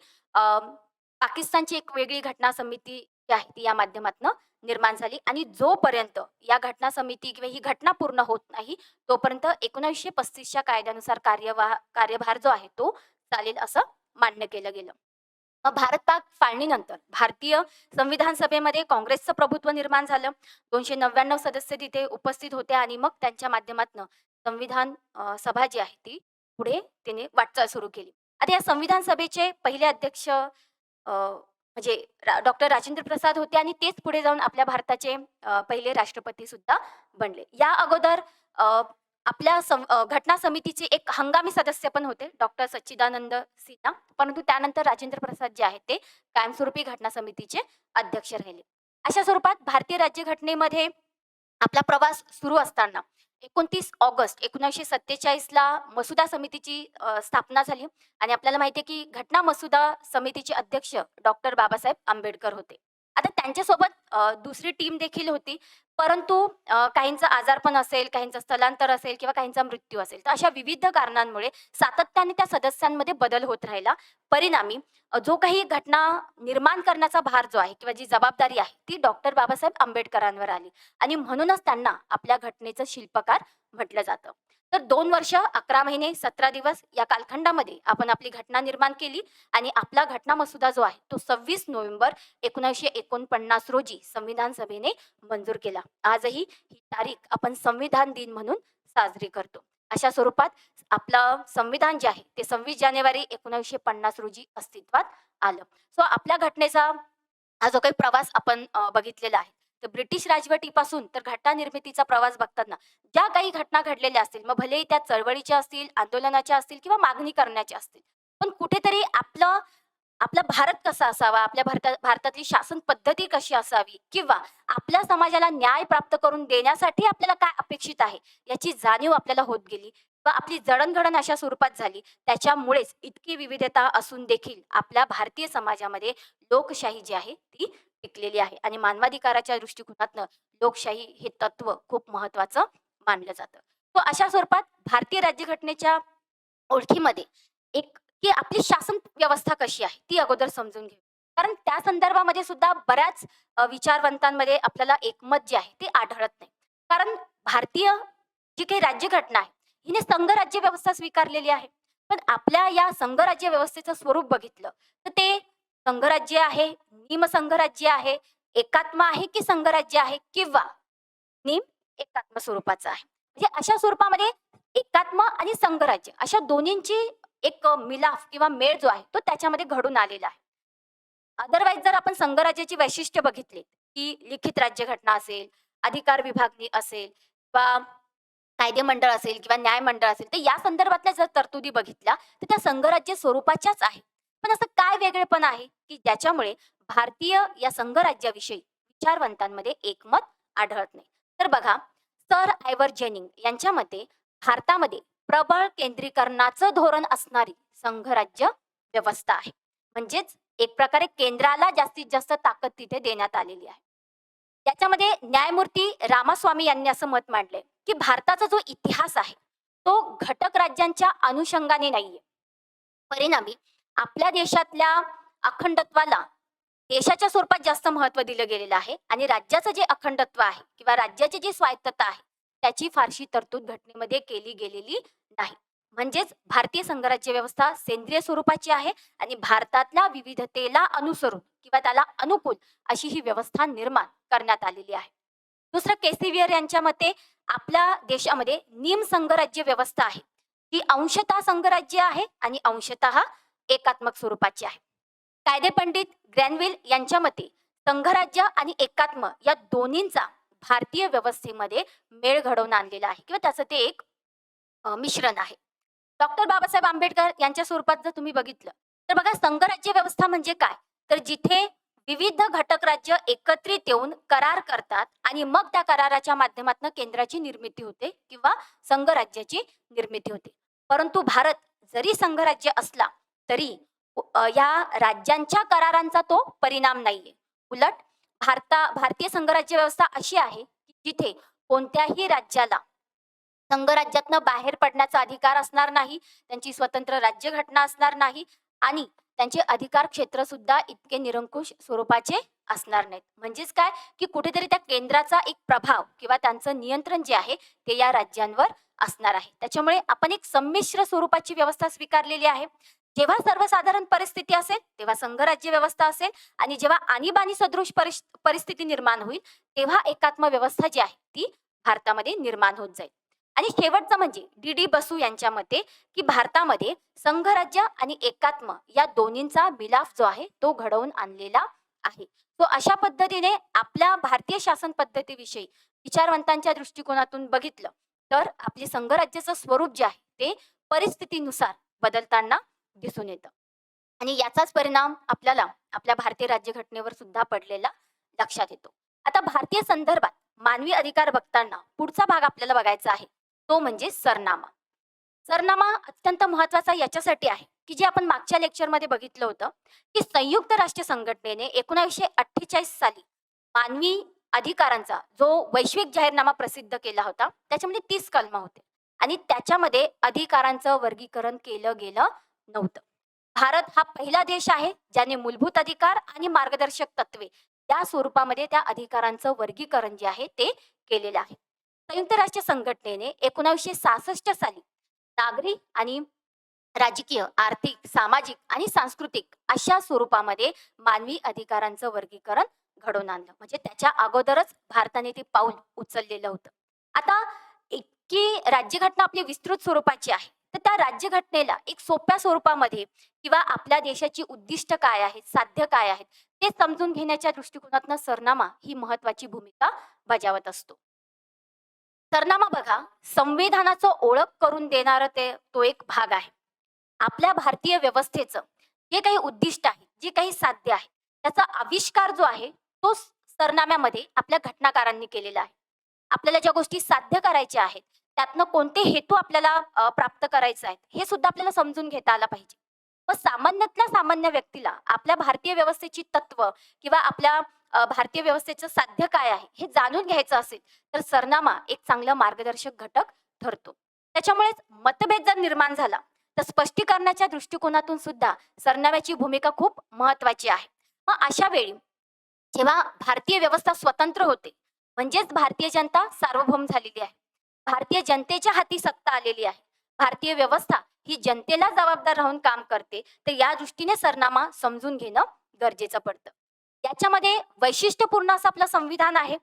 पाकिस्तानची एक वेगळी घटना समिती जी आहे ती या माध्यमातून निर्माण झाली आणि जोपर्यंत या घटना समिती किंवा ही घटना पूर्ण होत नाही, तोपर्यंत 1935च्या कायद्यानुसार कार्यभार जो आहे तो चालेल असं मान्य केलं गेलं. मग भारत-पाक फाळणीनंतर भारतीय संविधान सभेमध्ये काँग्रेसचं प्रभुत्व निर्माण झालं. 299 सदस्य तिथे उपस्थित होते आणि मग त्यांच्या माध्यमातनं संविधान सभा जी आहे ती पुढे तिने वाटचाल सुरू केली. आता या संविधान सभेचे पहिले अध्यक्ष म्हणजे डॉक्टर राजेंद्र प्रसाद होते आणि तेच पुढे जाऊन आपल्या भारताचे पहिले राष्ट्रपती सुद्धा बनले. या अगोदर आपल्या घटना समितीचे एक हंगामी सदस्य पण होते डॉक्टर सच्चिदानंद सिन्हा. परंतु त्यानंतर राजेंद्र प्रसाद जे आहेत ते कायमस्वरूपी घटना समितीचे अध्यक्ष राहिले. अशा स्वरूपात भारतीय राज्यघटनेमध्ये आपला प्रवास सुरू असताना 29 ऑगस्ट 1947ला मसुदा समितीची स्थापना झाली आणि आपल्याला माहिती आहे की घटना मसुदा समितीचे अध्यक्ष डॉक्टर बाबासाहेब आंबेडकर होते. आता त्यांच्यासोबत दुसरी टीम देखील होती. परंतु काहींचा आजारपण असेल, काहींचं स्थलांतर असेल किंवा काहींचा मृत्यू असेल. तर अशा विविध कारणांमुळे सातत्याने त्या सदस्यांमध्ये बदल होत राहिला. परिणामी जो काही घटना निर्माण करण्याचा भार जो आहे किंवा जी जबाबदारी आहे, ती डॉक्टर बाबासाहेब आंबेडकरांवर आली आणि म्हणूनच त्यांना आपल्या घटनेचं शिल्पकार म्हटलं जातं. तर 2 वर्ष, 11 महिने, 17 दिवस या कालखंडामध्ये आपण आपली घटना निर्माण केली आणि आपला घटना मसुदा जो आहे, तो 26 नोव्हेंबर 1949 रोजी संविधान सभेने मंजूर केला. आजही ही तारीख आपण संविधान दिन म्हणून साजरी करतो. अशा स्वरूपात आपलं संविधान जे आहे, ते 26 जानेवारी 1950 रोजी अस्तित्वात आलं. सो आपल्या घटनेचा हा जो काही प्रवास आपण बघितलेला आहे, तर ब्रिटिश राजवटीपासून तर घटना निर्मितीचा प्रवास बघताना ज्या काही घटना घडलेल्या असतील, मग भलेही त्या चळवळीच्या असतील, आंदोलनाच्या असतील किंवा मागणी करण्याच्या असतील. पण कुठेतरी आपलं आपला भारत कसा असावा, आपल्या भारतातली शासन पद्धती कशी असावी किंवा आपल्या समाजाला न्याय प्राप्त करून देण्यासाठी आपल्याला काय अपेक्षित आहे, याची जाणीव आपल्याला होत गेली व आपली जडणघडण अशा स्वरूपात झाली. त्याच्यामुळेच इतकी विविधता असून देखील आपल्या भारतीय समाजामध्ये लोकशाही जी आहे ती टिकलेली आहे आणि मानवाधिकाराच्या दृष्टिकोनातनं लोकशाही हे तत्व खूप महत्वाचं मानलं जातं. तो अशा स्वरूपात भारतीय राज्यघटनेच्या ओळखीमध्ये एक की आपली शासन व्यवस्था कशी आहे ती अगोदर समजून घेऊ. कारण त्या संदर्भामध्ये सुद्धा बऱ्याच विचारवंतांमध्ये आपल्याला एकमत जे आहे ते आढळत नाही. कारण भारतीय जी काही राज्यघटना आहे, हिने संघराज्य व्यवस्था स्वीकारलेली आहे. पण आपल्या या संघराज्य व्यवस्थेचं स्वरूप बघितलं तर ते संघराज्य आहे, निमसंघराज्य आहे, एकात्म आहे की संघराज्य आहे किंवा निम एकात्म स्वरूपाचा आहे. म्हणजे अशा स्वरूपामध्ये एकात्म आणि संघराज्य अशा दोन्हींची एक मिलाफ किंवा मेळ जो आहे तो त्याच्यामध्ये घडून आलेला आहे. अदरवाईज जर आपण संघराज्याची वैशिष्ट्य बघितली, की लिखित राज्यघटना असेल, अधिकार विभागणी असेल किंवा कायदेमंडळ असेल किंवा न्यायमंडळ असेल, तर या संदर्भातल्या जर तरतुदी बघितल्या, तर त्या संघराज्य स्वरूपाच्याच आहेत. पण असं काय वेगळेपण आहे, की ज्याच्यामुळे भारतीय या संघराज्याविषयी विचारवंतांमध्ये एकमत आढळत नाही? तर बघा, सर आयव्हर जेनिंग यांच्या मते भारतामध्ये प्रबळ केंद्रीकरणाचं धोरण असणारी संघराज्य व्यवस्था आहे. म्हणजेच एक प्रकारे केंद्राला जास्तीत जास्त ताकद तिथे देण्यात आलेली आहे. याच्यामध्ये न्यायमूर्ती रामास्वामी यांनी असं मत मांडलंय, की भारताचा जो इतिहास आहे, तो घटक राज्यांच्या अनुषंगाने नाहीये. परिणामी आपल्या देशातल्या अखंडत्वाला देशाच्या स्वरूपात जास्त महत्त्व दिलं गेलेलं आहे आणि राज्याचं जे अखंडत्व आहे किंवा राज्याची जी स्वायत्तता आहे, त्याची फारशी तरतूद घटनेमध्ये केली गेलेली नाही. म्हणजेच भारतीय संघराज्य व्यवस्था सेंद्रिय स्वरूपाची आहे आणि भारतातल्या विविधतेला अनुसरून किंवा त्याला अनुकूल अशी ही व्यवस्था निर्माण करण्यात आलेली आहे. दुसरं केसिवियर यांच्या मते आपल्या देशामध्ये निम संघराज्य व्यवस्था आहे, ही अंशतः संघराज्य आहे आणि अंशतः एकात्मक स्वरूपाची आहे. कायदेपंडित ग्रॅनविल यांच्या मते संघराज्य आणि एकात्म या दोन्हींचा भारतीय व्यवस्थेमध्ये मेळ घडवून आणलेला आहे किंवा त्याचं ते एक मिश्रण आहे. डॉक्टर बाबासाहेब आंबेडकर यांच्या स्वरूपात जर तुम्ही बघितलं तर बघा, संघराज्य व्यवस्था म्हणजे काय, तर जिथे विविध घटक राज्य एकत्रित येऊन करार करतात आणि मग त्या कराराच्या माध्यमातून केंद्राची निर्मिती होते किंवा संघराज्याची निर्मिती होते. परंतु भारत जरी संघराज्य असला तरी या राज्यांच्या करारांचा तो परिणाम नाहीये. उलट भारतीय संघराज्य व्यवस्था अशी आहे की जिथे कोणत्याही राज्याला संघराज्यातनं बाहेर पडण्याचा अधिकार असणार नाही, त्यांची स्वतंत्र राज्यघटना असणार नाही आणि त्यांचे अधिकार क्षेत्र सुद्धा इतके निरंकुश स्वरूपाचे असणार नाहीत. म्हणजेच काय, की कुठेतरी त्या केंद्राचा एक प्रभाव किंवा त्यांचं नियंत्रण जे आहे ते या राज्यांवर असणार आहे. त्याच्यामुळे आपण एक संमिश्र स्वरूपाची व्यवस्था स्वीकारलेली आहे. जेव्हा सर्वसाधारण परिस्थिती असेल तेव्हा संघराज्य व्यवस्था असेल आणि जेव्हा आणीबाणी सदृश परिस्थिती निर्माण होईल तेव्हा एकात्म व्यवस्था जी आहे ती भारतामध्ये निर्माण होत जाईल. आणि शेवटचं म्हणजे डी बसू यांच्या मते की भारतामध्ये संघराज्य आणि एकात्म या दोन्हींचा मिलाफ जो आहे तो घडवून आणलेला आहे. तो अशा पद्धतीने आपल्या भारतीय शासन पद्धतीविषयी विचारवंतांच्या दृष्टिकोनातून बघितलं तर आपले संघराज्याचं स्वरूप जे आहे ते परिस्थितीनुसार बदलताना दिसून येतं आणि याचाच परिणाम आपल्याला आपल्या भारतीय राज्यघटनेवर सुद्धा पडलेला लक्षात येतो. आता भारतीय संदर्भात मानवी अधिकार बघताना पुढचा भाग आपल्याला बघायचा आहे तो म्हणजे सरनामा. सरनामा अत्यंत महत्वाचा याच्यासाठी आहे की जे आपण मागच्या लेक्चरमध्ये बघितलं होतं, की संयुक्त राष्ट्र संघटनेने 1948 साली मानवी अधिकारांचा जो वैश्विक जाहीरनामा प्रसिद्ध केला होता, त्याच्यामध्ये 30 कलमं होते आणि त्याच्यामध्ये अधिकारांचं वर्गीकरण केलं गेलं नव्हतं. भारत हा पहिला देश आहे, ज्याने मूलभूत अधिकार आणि मार्गदर्शक तत्त्वे या स्वरूपामध्ये त्या अधिकारांचं वर्गीकरण जे आहे ते केलेलं आहे. संयुक्त राष्ट्र संघटनेने 1966 साली नागरी आणि राजकीय, आर्थिक, सामाजिक आणि सांस्कृतिक अशा स्वरूपामध्ये मानवी अधिकारांचं वर्गीकरण घडवून आणलं. म्हणजे त्याच्या अगोदरच भारताने ते पाऊल उचललेलं होतं. आता इतकी राज्यघटना आपली विस्तृत स्वरूपाची आहे, तर त्या राज्यघटनेला एक सोप्या स्वरूपामध्ये किंवा आपल्या देशाची उद्दिष्ट काय आहेत, साध्य काय आहेत, ते समजून घेण्याच्या दृष्टिकोनातनं सरनामा ही महत्वाची भूमिका बजावत असतो. सरनामा बघा, संविधानाचं ओळख करून देणारं तो एक भाग आहे. आपल्या भारतीय व्यवस्थेचं जे काही उद्दिष्ट आहे, जे काही साध्य आहे, त्याचा आविष्कार जो आहे, तो सरनाम्यामध्ये आपल्या घटनाकारांनी केलेला आहे. आपल्याला ज्या गोष्टी साध्य करायच्या आहेत, त्यातनं कोणते हेतू आपल्याला प्राप्त करायचे आहेत, हे सुद्धा आपल्याला समजून घेता आलं पाहिजे. मग सामान्यातल्या सामान्य व्यक्तीला आपल्या भारतीय व्यवस्थेची तत्व किंवा आपल्या भारतीय व्यवस्थेचं साध्य काय आहे, हे जाणून घ्यायचं असेल, तर सरनामा एक चांगला मार्गदर्शक घटक ठरतो. त्याच्यामुळेच मतभेद जर निर्माण झाला, तर स्पष्टीकरणाच्या दृष्टिकोनातून सुद्धा सरनाम्याची भूमिका खूप महत्वाची आहे. मग अशा वेळी जेव्हा भारतीय व्यवस्था स्वतंत्र होते, म्हणजेच भारतीय जनता सार्वभौम झालेली आहे. भारतीय जनतेच्या हाती सत्ता आलेली आहे. भारतीय व्यवस्था ही जनतेला जबाबदार राहून काम करते, तर या दृष्टीने सरनामा समजून घेणं गरजेचं पडतं. याच्यामध्ये वैशिष्ट्यपूर्ण असं आपलं संविधान आहे.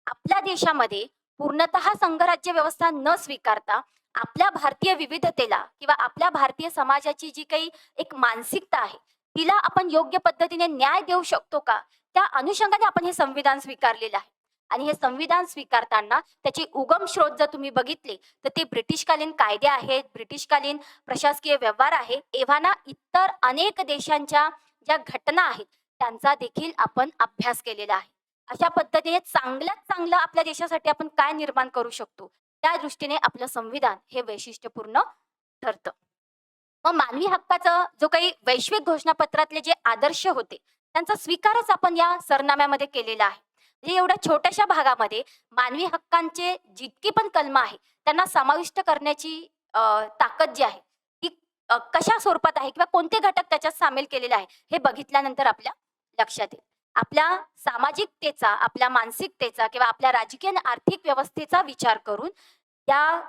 आपल्या देशामध्ये पूर्णतः संघराज्य व्यवस्था न स्वीकारता आपल्या भारतीय विविधतेला किंवा आपल्या भारतीय समाजाची जी काही एक मानसिकता आहे, तिला आपण योग्य पद्धतीने न्याय देऊ शकतो का, त्या अनुषंगाने आपण हे संविधान स्वीकारलेलं आहे. आणि हे संविधान स्वीकारताना त्याचे उगम स्रोत जर तुम्ही बघितले, तर ते ब्रिटिशकालीन कायदे आहेत, ब्रिटिशकालीन प्रशासकीय व्यवहार आहे, एव्हाना इतर अनेक देशांच्या ज्या घटना आहेत, त्यांचा देखील आपण अभ्यास केलेला आहे. अशा पद्धतीने चांगल्यात चांगलं आपल्या देशासाठी आपण काय निर्माण करू शकतो, त्या दृष्टीने आपलं संविधान हे वैशिष्ट्यपूर्ण ठरतं. मग मानवी हक्काचं जो काही वैश्विक घोषणापत्रातले जे आदर्श होते, त्यांचा स्वीकारच आपण या सरनाम्यामध्ये केलेला आहे. म्हणजे एवढ्या छोट्याशा भागामध्ये मानवी हक्कांचे जितकी पण कलमं आहे, त्यांना समाविष्ट करण्याची ताकद जी आहे, ती कशा स्वरूपात आहे किंवा कोणते घटक त्याच्यात सामील केलेले आहे, हे बघितल्यानंतर आपल्या लक्षात येईल. आपल्या सामाजिकतेचा, आपल्या मानसिकतेचा किंवा आपल्या राजकीय आणि आर्थिक व्यवस्थेचा विचार करून त्या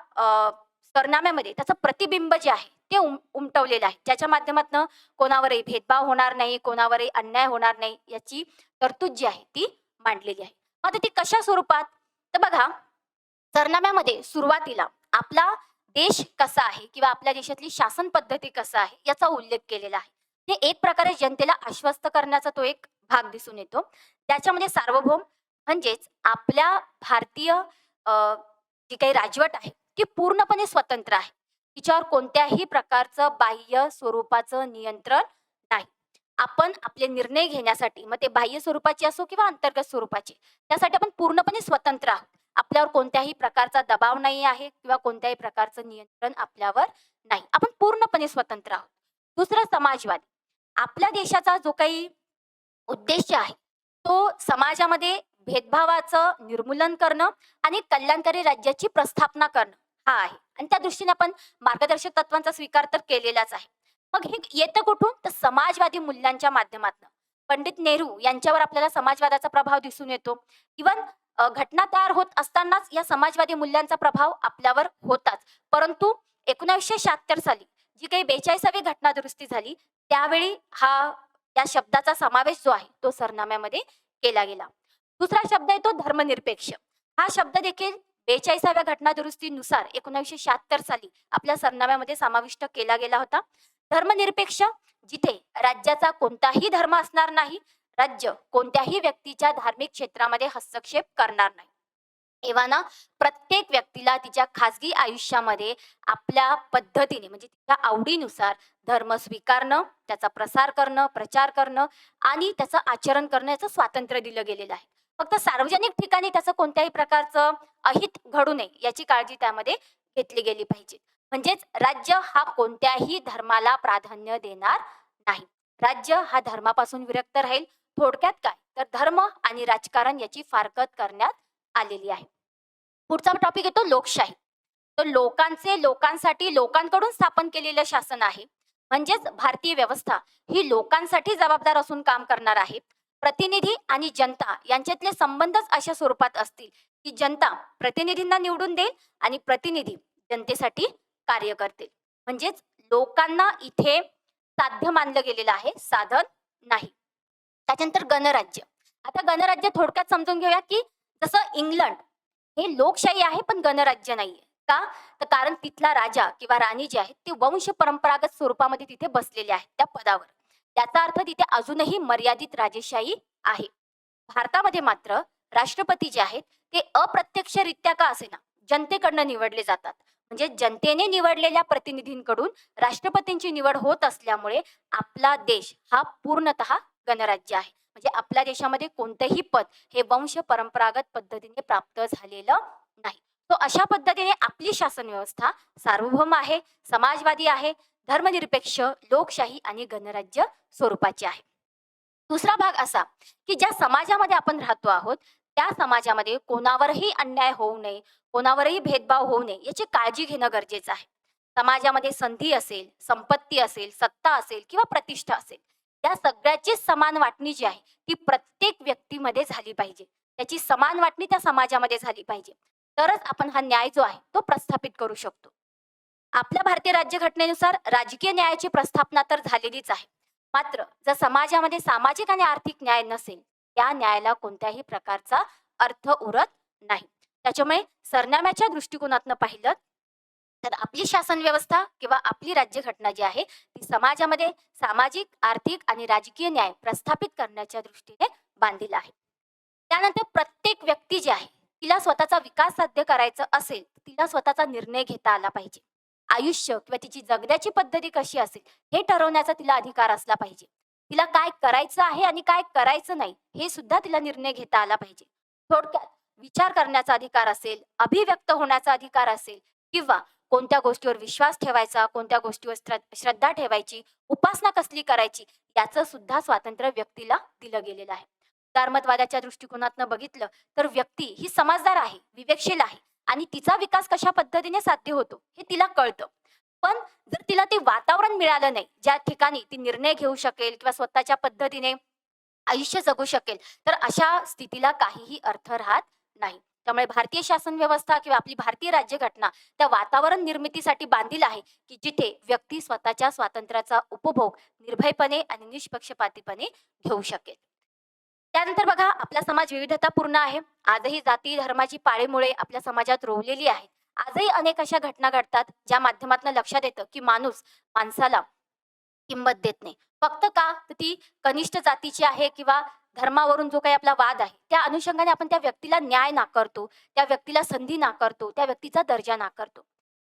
सरनाम्यामध्ये त्याचं प्रतिबिंब जे आहे ते उमटवलेलं आहे, ज्याच्या माध्यमातून कोणावरही भेदभाव होणार नाही, कोणावरही अन्याय होणार नाही, याची तरतूद जी आहे ती मांडलेली आहे. मग आता ती कशा स्वरूपात, तर बघा, सरनाम्यामध्ये सुरुवातीला आपला देश कसा आहे किंवा आपल्या देशातली शासन पद्धती कसा आहे याचा उल्लेख केलेला आहे. ते एक प्रकारे जनतेला आश्वस्त करण्याचा तो एक भाग दिसून येतो. त्याच्यामध्ये सार्वभौम म्हणजेच आपल्या भारतीय जी काही राजवट आहे ती पूर्णपणे स्वतंत्र आहे. तिच्यावर कोणत्याही प्रकारचं बाह्य स्वरूपाचं नियंत्रण नाही. आपण आपले निर्णय घेण्यासाठी, मग ते बाह्य स्वरूपाचे असो किंवा अंतर्गत स्वरूपाचे, त्यासाठी आपण पूर्णपणे स्वतंत्र आहोत. आपल्यावर कोणत्याही प्रकारचा दबाव नाही आहे किंवा कोणत्याही प्रकारचं नियंत्रण आपल्यावर नाही. आपण पूर्णपणे स्वतंत्र आहोत. दुसरं, समाजवाद. आपल्या देशाचा जो काही उद्देश आहे, तो समाजामध्ये भेदभावाचं निर्मूलन करणं आणि कल्याणकारी राज्याची प्रस्थापना करणं हा आहे. आणि त्या दृष्टीने आपण मार्गदर्शक तत्वांचा स्वीकार तर केलेलाच आहे. मग हे येतं कुठून, तर समाजवादी मूल्यांच्या माध्यमातून. पंडित नेहरू यांच्यावर आपल्याला समाजवादाचा प्रभाव दिसून येतो. इवन घटना तयार होत असतानाच या समाजवादी मूल्यांचा प्रभाव आपल्यावर होताच. परंतु 1976 साली जी काही 42वी घटना दुरुस्ती झाली, त्यावेळी या शब्दाचा समावेश जो आहे तो सरनाम्यामध्ये केला गेला. दुसरा शब्द आहे तो धर्मनिरपेक्ष. हा शब्द देखील 42व्या घटना दुरुस्तीनुसार 1976 साली आपल्या सरनाम्यामध्ये समाविष्ट केला गेला होता. धर्मनिरपेक्ष, जिथे राज्याचा कोणताही धर्म असणार नाही, राज्य कोणत्याही व्यक्तीच्या धार्मिक क्षेत्रामध्ये हस्तक्षेप करणार नाही. एव्हाना प्रत्येक व्यक्तीला तिच्या खासगी आयुष्यामध्ये आपल्या पद्धतीने म्हणजे तिच्या आवडीनुसार धर्म स्वीकारणं, त्याचा प्रसार करणं, प्रचार करणं आणि त्याचं आचरण करणं याचं स्वातंत्र्य दिलं गेलेलं आहे. फक्त सार्वजनिक ठिकाणी त्याचं कोणत्याही प्रकारचं अहित घडू नये याची काळजी त्यामध्ये घेतली गेली पाहिजे. म्हणजेच राज्य हा कोणत्याही धर्माला प्राधान्य देणार नाही. राज्य हा धर्मापासून विरक्त राहील. थोडक्यात काय, तर धर्म आणि राजकारण याची फारकत करण्यात आलेली आहे. पुढचा टॉपिक येतो लोकशाही. तर लोकांचे लोकांसाठी लोकांकडून स्थापन केलेलं शासन आहे. म्हणजेच भारतीय व्यवस्था ही लोकांसाठी जबाबदार असून काम करणार आहे. प्रतिनिधी आणि जनता यांच्यातले संबंधच अशा स्वरूपात असतील, की जनता प्रतिनिधींना निवडून देईल आणि प्रतिनिधी जनतेसाठी कार्य करतील. म्हणजेच लोकांना इथे साध्य मानलं गेलेलं आहे, साधन नाही. त्याच्यानंतर गणराज्य. आता गणराज्य थोडक्यात समजून घेऊया, की जसं इंग्लंड हे लोकशाही आहे, पण गणराज्य नाहीये. का? तर कारण तिथला राजा किंवा राणी जी आहेत, ती वंश परंपरागत स्वरूपामध्ये तिथे बसलेले आहेत त्या पदावर. याचा अर्थ तिथे अजूनही मर्यादित राजेशाही आहे. भारतामध्ये मात्र राष्ट्रपती जे आहेत, ते अप्रत्यक्षरित्या का असेना, जनतेकडनं निवडले जातात. म्हणजे जनतेने निवडलेल्या प्रतिनिधींकडून राष्ट्रपतींची निवड होत असल्यामुळे आपला देश हा पूर्णतः गणराज्य आहे. म्हणजे आपल्या देशामध्ये कोणतंही पद हे वंश परंपरागत पद्धतीने प्राप्त झालेलं नाही. तो अशा पद्धतीने आपली शासन व्यवस्था सार्वभौम आहे, समाजवादी आहे, धर्मनिरपेक्ष, लोकशाही आणि गणराज्य स्वरूपाची आहे. दुसरा भाग असा, की ज्या समाजामध्ये आपण राहतो आहोत, त्या समाजामध्ये कोणावरही अन्याय होऊ नये, कोणावरही भेदभाव होऊ नये याची काळजी घेणं गरजेचं आहे. समाजामध्ये संधी असेल, संपत्ती असेल, सत्ता असेल किंवा प्रतिष्ठा असेल, या सगळ्याची समान वाटणी जी आहे, ती प्रत्येक व्यक्तीमध्ये झाली पाहिजे. त्याची समान वाटणी त्या समाजामध्ये झाली पाहिजे. तरच आपण हा न्याय जो आहे, तो प्रस्थापित करू शकतो. आपल्या भारतीय राज्यघटनेनुसार राजकीय न्यायाची प्रस्थापना तर झालेलीच आहे. मात्र जर समाजामध्ये सामाजिक आणि आर्थिक न्याय नसेल, त्या न्यायाला कोणत्याही प्रकारचा अर्थ उरत नाही. त्याच्यामुळे सरनाम्याच्या दृष्टिकोनातनं पाहिलं तर आपली शासन व्यवस्था किंवा आपली राज्यघटना जी आहे, ती समाजामध्ये सामाजिक, आर्थिक आणि राजकीय न्याय प्रस्थापित करण्याच्या दृष्टीने बांधील आहे. त्यानंतर प्रत्येक व्यक्ती जी आहे, तिला स्वतःचा विकास साध्य करायचा असेल, तिला स्वतःचा निर्णय घेता आला पाहिजे. आयुष्य किंवा तिची जगण्याची पद्धती कशी असेल, हे ठरवण्याचा तिला अधिकार असला पाहिजे. तिला काय करायचं आहे आणि काय करायचं नाही, हे सुद्धा तिला निर्णय घेता आला पाहिजे. थोडक्यात विचार करण्याचा अधिकार असेल, अभिव्यक्त होण्याचा अधिकार असेल किंवा कोणत्या गोष्टीवर विश्वास ठेवायचा, कोणत्या गोष्टीवर श्रद्धा ठेवायची, उपासना कसली करायची, याचं सुद्धा स्वातंत्र्य व्यक्तीला दिलं गेलेलं आहे. उदारमतवादाच्या दृष्टिकोनातनं बघितलं तर व्यक्ती ही समजदार आहे, विवेकशील आहे आणि तिचा विकास कशा पद्धतीने साध्य होतो हे तिला कळतं. पण जर तिला ते वातावरण मिळालं नाही, ज्या ठिकाणी ती निर्णय घेऊ शकेल किंवा स्वतःच्या पद्धतीने आयुष्य जगू शकेल, तर अशा स्थितीला काहीही अर्थ राहत नाही. त्यामुळे भारतीय शासन व्यवस्था किंवा आपली भारतीय राज्यघटना त्या वातावरण निर्मितीसाठी बांधील आहे, की जिथे व्यक्ती स्वतःच्या स्वातंत्र्याचा उपभोग निर्भयपणे आणि निष्पक्षपातीपणे घेऊ शकेल. त्यानंतर बघा, आपला समाज विविधतापूर्ण आहे. आजही जाती धर्माची पाळेमुळे आपल्या समाजात रोवलेली आहे. आजही अनेक अशा घटना घडतात, ज्या माध्यमातून लक्षात येतं, की माणूस माणसाला किंमत देत नाही. फक्त का? तर ती कनिष्ठ जातीची आहे किंवा धर्मावरून जो काही आपला वाद आहे, त्या अनुषंगाने आपण त्या व्यक्तीला न्याय नाकारतो, त्या व्यक्तीला संधी नाकारतो, त्या व्यक्तीचा दर्जा नाकारतो.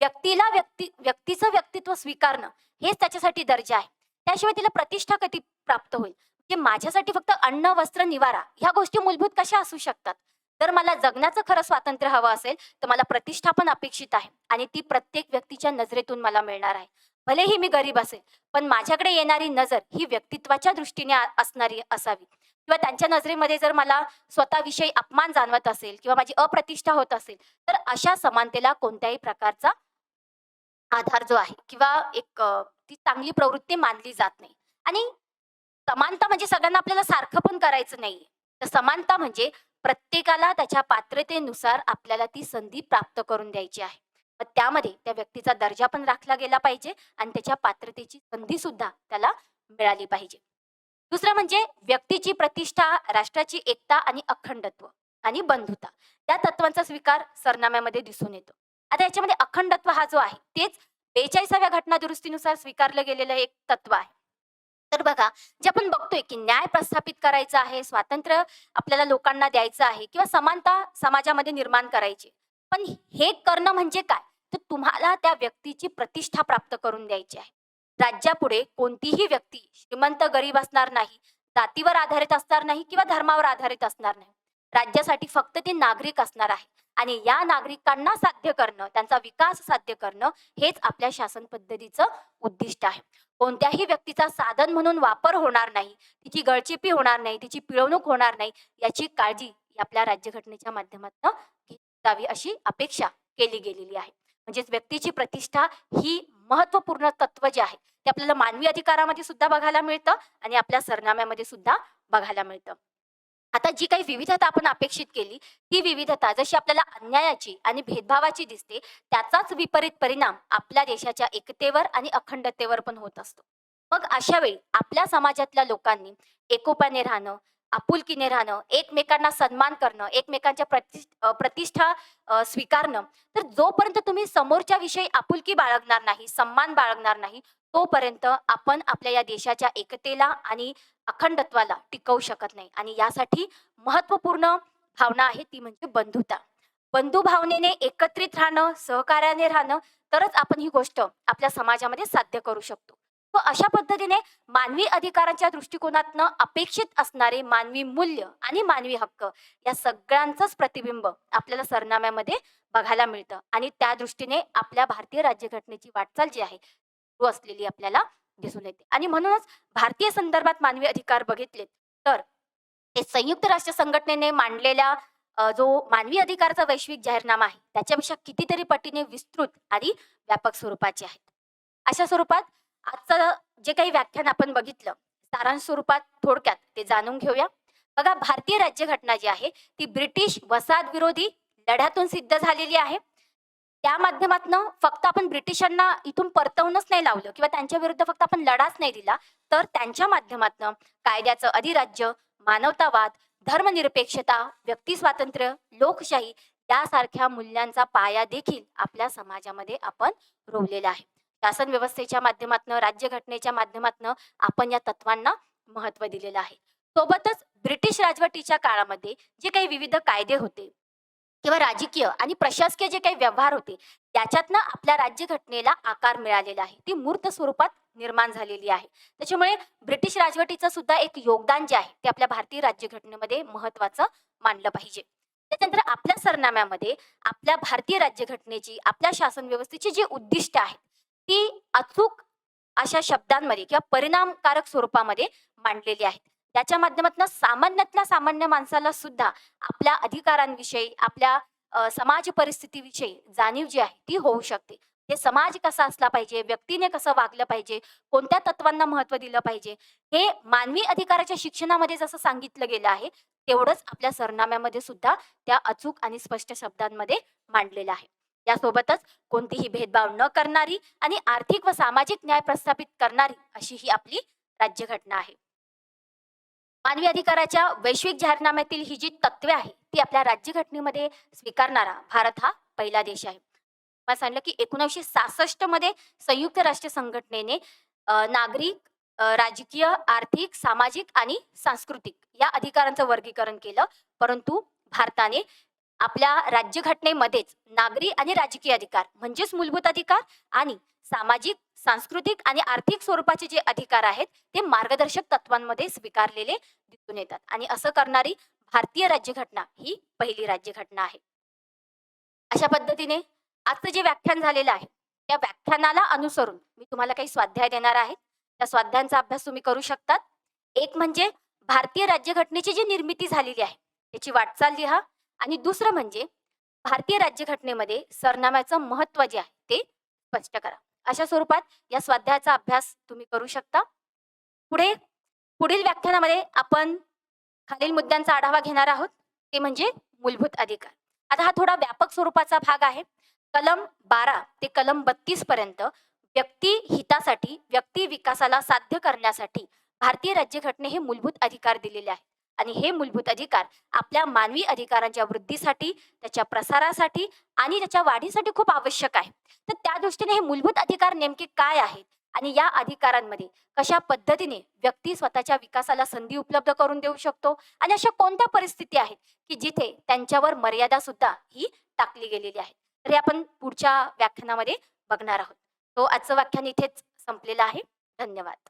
व्यक्तीला व्यक्तीचं व्यक्तित्व स्वीकारणं हेच त्याच्यासाठी दर्जा आहे. त्याशिवाय तिला प्रतिष्ठा कधी प्राप्त होईल? की माझ्यासाठी फक्त अन्न, वस्त्र, निवारा ह्या गोष्टी मूलभूत कशा असू शकतात? जर मला जगण्याचं खरं स्वातंत्र्य हवं असेल, तर मला प्रतिष्ठा पण अपेक्षित आहे आणि ती प्रत्येक व्यक्तीच्या नजरेतून मला मिळणार आहे. भलेही मी गरीब असेल, पण माझ्याकडे येणारी नजर ही व्यक्तित्वाच्या दृष्टीने असणारी असावी किंवा त्यांच्या नजरेमध्ये जर मला स्वतःविषयी अपमान जाणवत असेल किंवा माझी अप्रतिष्ठा होत असेल, तर अशा समानतेला कोणत्याही प्रकारचा आधार जो आहे किंवा ती चांगली प्रवृत्ती मानली जात नाही. आणि समानता म्हणजे सगळ्यांना आपल्याला सारखं पण करायचं नाहीये. तर समानता म्हणजे प्रत्येकाला त्याच्या पात्रतेनुसार आपल्याला ती संधी प्राप्त करून द्यायची आहे. मग त्यामध्ये त्या व्यक्तीचा दर्जा पण राखला गेला पाहिजे आणि त्याच्या पात्रतेची संधी सुद्धा त्याला मिळाली पाहिजे. दुसरं म्हणजे व्यक्तीची प्रतिष्ठा, राष्ट्राची एकता आणि अखंडत्व आणि बंधुता या तत्वांचा स्वीकार सरनाम्यामध्ये दिसून येतो. आता याच्यामध्ये अखंडत्व हा जो आहे, तेच 42व्या घटना दुरुस्तीनुसार स्वीकारलं गेलेलं एक तत्व आहे. तर बघा, जे आपण बघतोय की न्याय प्रस्थापित करायचा आहे, स्वातंत्र्य आपल्याला लोकांना द्यायचं आहे किंवा समानता समाजामध्ये निर्माण करायची. पण हे करणं म्हणजे काय? तर तुम्हाला त्या व्यक्तीची प्रतिष्ठा प्राप्त करून द्यायची आहे. राज्यापुढे कोणतीही व्यक्ती श्रीमंत गरीब असणार नाही, जातीवर आधारित असणार नाही किंवा धर्मावर आधारित असणार नाही. राज्यासाठी फक्त ते नागरिक असणार आहे आणि या नागरिकांना साध्य करणं, त्यांचा विकास साध्य करणं हेच आपल्या शासन पद्धतीचं उद्दिष्ट आहे. कोणत्याही व्यक्तीचा साधन म्हणून वापर होणार नाही, तिची गळचेपी होणार नाही, तिची पिळवणूक होणार नाही, याची काळजी आपल्या राज्यघटनेच्या माध्यमातून घेतली जावी अशी अपेक्षा केली गेलेली आहे. म्हणजेच व्यक्तीची प्रतिष्ठा ही महत्त्वपूर्ण तत्व जे आहे ते आपल्याला मानवी अधिकारामध्ये सुद्धा बघायला मिळतं आणि आपल्या सरनाम्यामध्ये सुद्धा बघायला मिळतं. आता जी काही विविधता आपण अपेक्षित केली, ती विविधता जशी आपल्याला अन्यायाची आणि भेदभावाची दिसते, त्याचाच विपरीत परिणाम आपल्या देशाच्या एकतेवर आणि अखंडतेवर पण होत असतो. मग अशा वेळी आपल्या समाजातल्या लोकांनी एकोप्याने राहणं, आपुलकीने राहणं, एकमेकांना सन्मान करणं, एकमेकांच्या प्रतिष्ठा स्वीकारणं. तर जोपर्यंत तुम्ही समोरच्या विषयी आपुलकी बाळगणार नाही, सन्मान बाळगणार नाही, तोपर्यंत आपण आपल्या या देशाच्या एकतेला आणि अखंडत्वाला टिकवू शकत नाही. आणि यासाठी महत्त्वपूर्ण भावना आहे ती म्हणजे बंधुता. बंधू भावनेने एकत्रित राहणं, सहकार्याने राहणं, तरच आपण ही गोष्ट आपल्या समाजामध्ये साध्य करू शकतो. तो अशा पद्धतीने मानवी अधिकारांच्या दृष्टिकोनातनं अपेक्षित असणारे मानवी मूल्य आणि मानवी हक्क या सगळ्यांचंच प्रतिबिंब आपल्याला सरनाम्यामध्ये बघायला मिळतं आणि त्या दृष्टीने आपल्या भारतीय राज्यघटनेची वाटचाल जी आहे सुरू असलेली आपल्याला दिसून येते. आणि म्हणूनच भारतीय संदर्भात मानवी अधिकार बघितले तर हे संयुक्त राष्ट्र संघटनेने मांडलेल्या जो मानवी अधिकाराचा वैश्विक जाहीरनामा आहे त्याच्यापेक्षा कितीतरी पटीने विस्तृत आणि व्यापक स्वरूपाचे आहेत. अशा स्वरूपात आजचं जे काही व्याख्यान आपण बघितलं, सारांश स्वरूपात थोडक्यात ते जाणून घेऊया. बघा, भारतीय राज्यघटना जी आहे ती ब्रिटिश वसाहत विरोधी लढ्यातून सिद्ध झालेली आहे. त्या माध्यमातनं फक्त आपण ब्रिटिशांना इथून परतवूनच नाही लावलं किंवा त्यांच्या विरुद्ध फक्त आपण लढाच नाही दिला, तर त्यांच्या माध्यमातनं कायद्याचं अधिराज्य, मानवतावाद, धर्मनिरपेक्षता, व्यक्ती स्वातंत्र्य, लोकशाही यासारख्या मूल्यांचा पाया देखील आपल्या समाजामध्ये आपण रोवलेला आहे. शासन व्यवस्थेच्या माध्यमातनं, राज्यघटनेच्या माध्यमातनं आपण या तत्वांना महत्त्व दिलेलं आहे. सोबतच ब्रिटिश राजवटीच्या काळामध्ये जे काही विविध कायदे होते किंवा राजकीय आणि प्रशासकीय जे काही व्यवहार होते त्याच्यातनं आपल्या राज्यघटनेला आकार मिळालेला आहे. ती मूर्त स्वरूपात निर्माण झालेली आहे. त्याच्यामुळे ब्रिटिश राजवटीचं सुद्धा एक योगदान जे आहे ते आपल्या भारतीय राज्यघटनेमध्ये महत्वाचं मानलं पाहिजे. त्याच्यानंतर आपल्या सरनाम्यामध्ये आपल्या भारतीय राज्यघटनेची, आपल्या शासन व्यवस्थेची जी उद्दिष्ट आहेत ती अचूक अशा शब्दांमध्ये किंवा परिणामकारक स्वरूपामध्ये मांडलेली आहेत. त्याच्या माध्यमातून सामान्यातल्या सामान्य माणसाला सुद्धा आपल्या अधिकारांविषयी, आपल्या समाज परिस्थितीविषयी जाणीव जी आहे ती होऊ शकते. हे समाज कसा असला पाहिजे, व्यक्तीने कसं वागलं पाहिजे, कोणत्या तत्वांना महत्त्व दिलं पाहिजे, हे मानवी अधिकाराच्या शिक्षणामध्ये जसं सांगितलं गेलं आहे, तेवढंच आपल्या सरनाम्यामध्ये सुद्धा त्या अचूक आणि स्पष्ट शब्दांमध्ये मांडलेलं आहे. यासोबतच कोणतीही भेदभाव न करणारी आणि आर्थिक व सामाजिक न्याय प्रस्थापित करणारी अशी ही आपली राज्यघटना आहे. मानवी अधिकाराच्या वैश्विक जाहीरनाम्यातील ही जी तत्वे आहे ती आपल्या राज्यघटनेमध्ये स्वीकारणारा भारत हा पहिला देश आहे. मला सांगितलं की 1966 मध्ये संयुक्त राष्ट्र संघटनेने नागरिक, राजकीय, आर्थिक, सामाजिक आणि सांस्कृतिक या अधिकारांचं वर्गीकरण केलं. परंतु भारताने आपल्या राज्यघटनेमध्येच नागरी आणि राजकीय अधिकार म्हणजेच मूलभूत अधिकार आणि सामाजिक, सांस्कृतिक आणि आर्थिक स्वरूपाचे जे अधिकार आहेत ते मार्गदर्शक तत्वांमध्ये स्वीकारलेले दिसून येतात आणि असं करणारी भारतीय राज्यघटना ही पहिली राज्यघटना आहे. अशा पद्धतीने आजचं जे व्याख्यान झालेलं आहे त्या व्याख्यानाला अनुसरून मी तुम्हाला काही स्वाध्याय देणार आहे. त्या स्वाध्यायांचा अभ्यास तुम्ही करू शकतात. एक म्हणजे भारतीय राज्यघटनेची जी निर्मिती झालेली आहे त्याची वाटचाल लिहा आणि दुसरं म्हणजे भारतीय राज्यघटनेमध्ये सरनाम्याचं महत्त्व जे आहे ते स्पष्ट करा. अशा स्वरूपात या स्वाध्यायाचा अभ्यास तुम्ही करू शकता. पुढील व्याख्यानामध्ये आपण खालील मुद्द्यांचा आढावा घेणार आहोत ते म्हणजे मूलभूत अधिकार. आता हा थोडा व्यापक स्वरूपाचा भाग आहे. कलम 12 ते कलम 32 पर्यंत व्यक्ती हितासाठी, व्यक्ती विकासाला साध्य करण्यासाठी भारतीय राज्यघटने हे मूलभूत अधिकार दिलेले आहेत आणि हे मूलभूत अधिकार आपल्या मानवी अधिकारांच्या वृद्धीसाठी, त्याच्या प्रसारासाठी आणि त्याच्या वाढीसाठी खूप आवश्यक आहे. तर त्या दृष्टीने हे मूलभूत अधिकार नेमके काय आहेत आणि या अधिकारांमध्ये कशा पद्धतीने व्यक्ती स्वतःच्या विकासाला संधी उपलब्ध करून देऊ शकतो आणि अशा कोणत्या परिस्थिती आहेत की जिथे त्यांच्यावर मर्यादा सुद्धा ही टाकली गेलेली आहे. तर हे आपण पुढच्या व्याख्यानामध्ये बघणार आहोत. तो आजचं व्याख्यान इथेच संपलेलं आहे. धन्यवाद.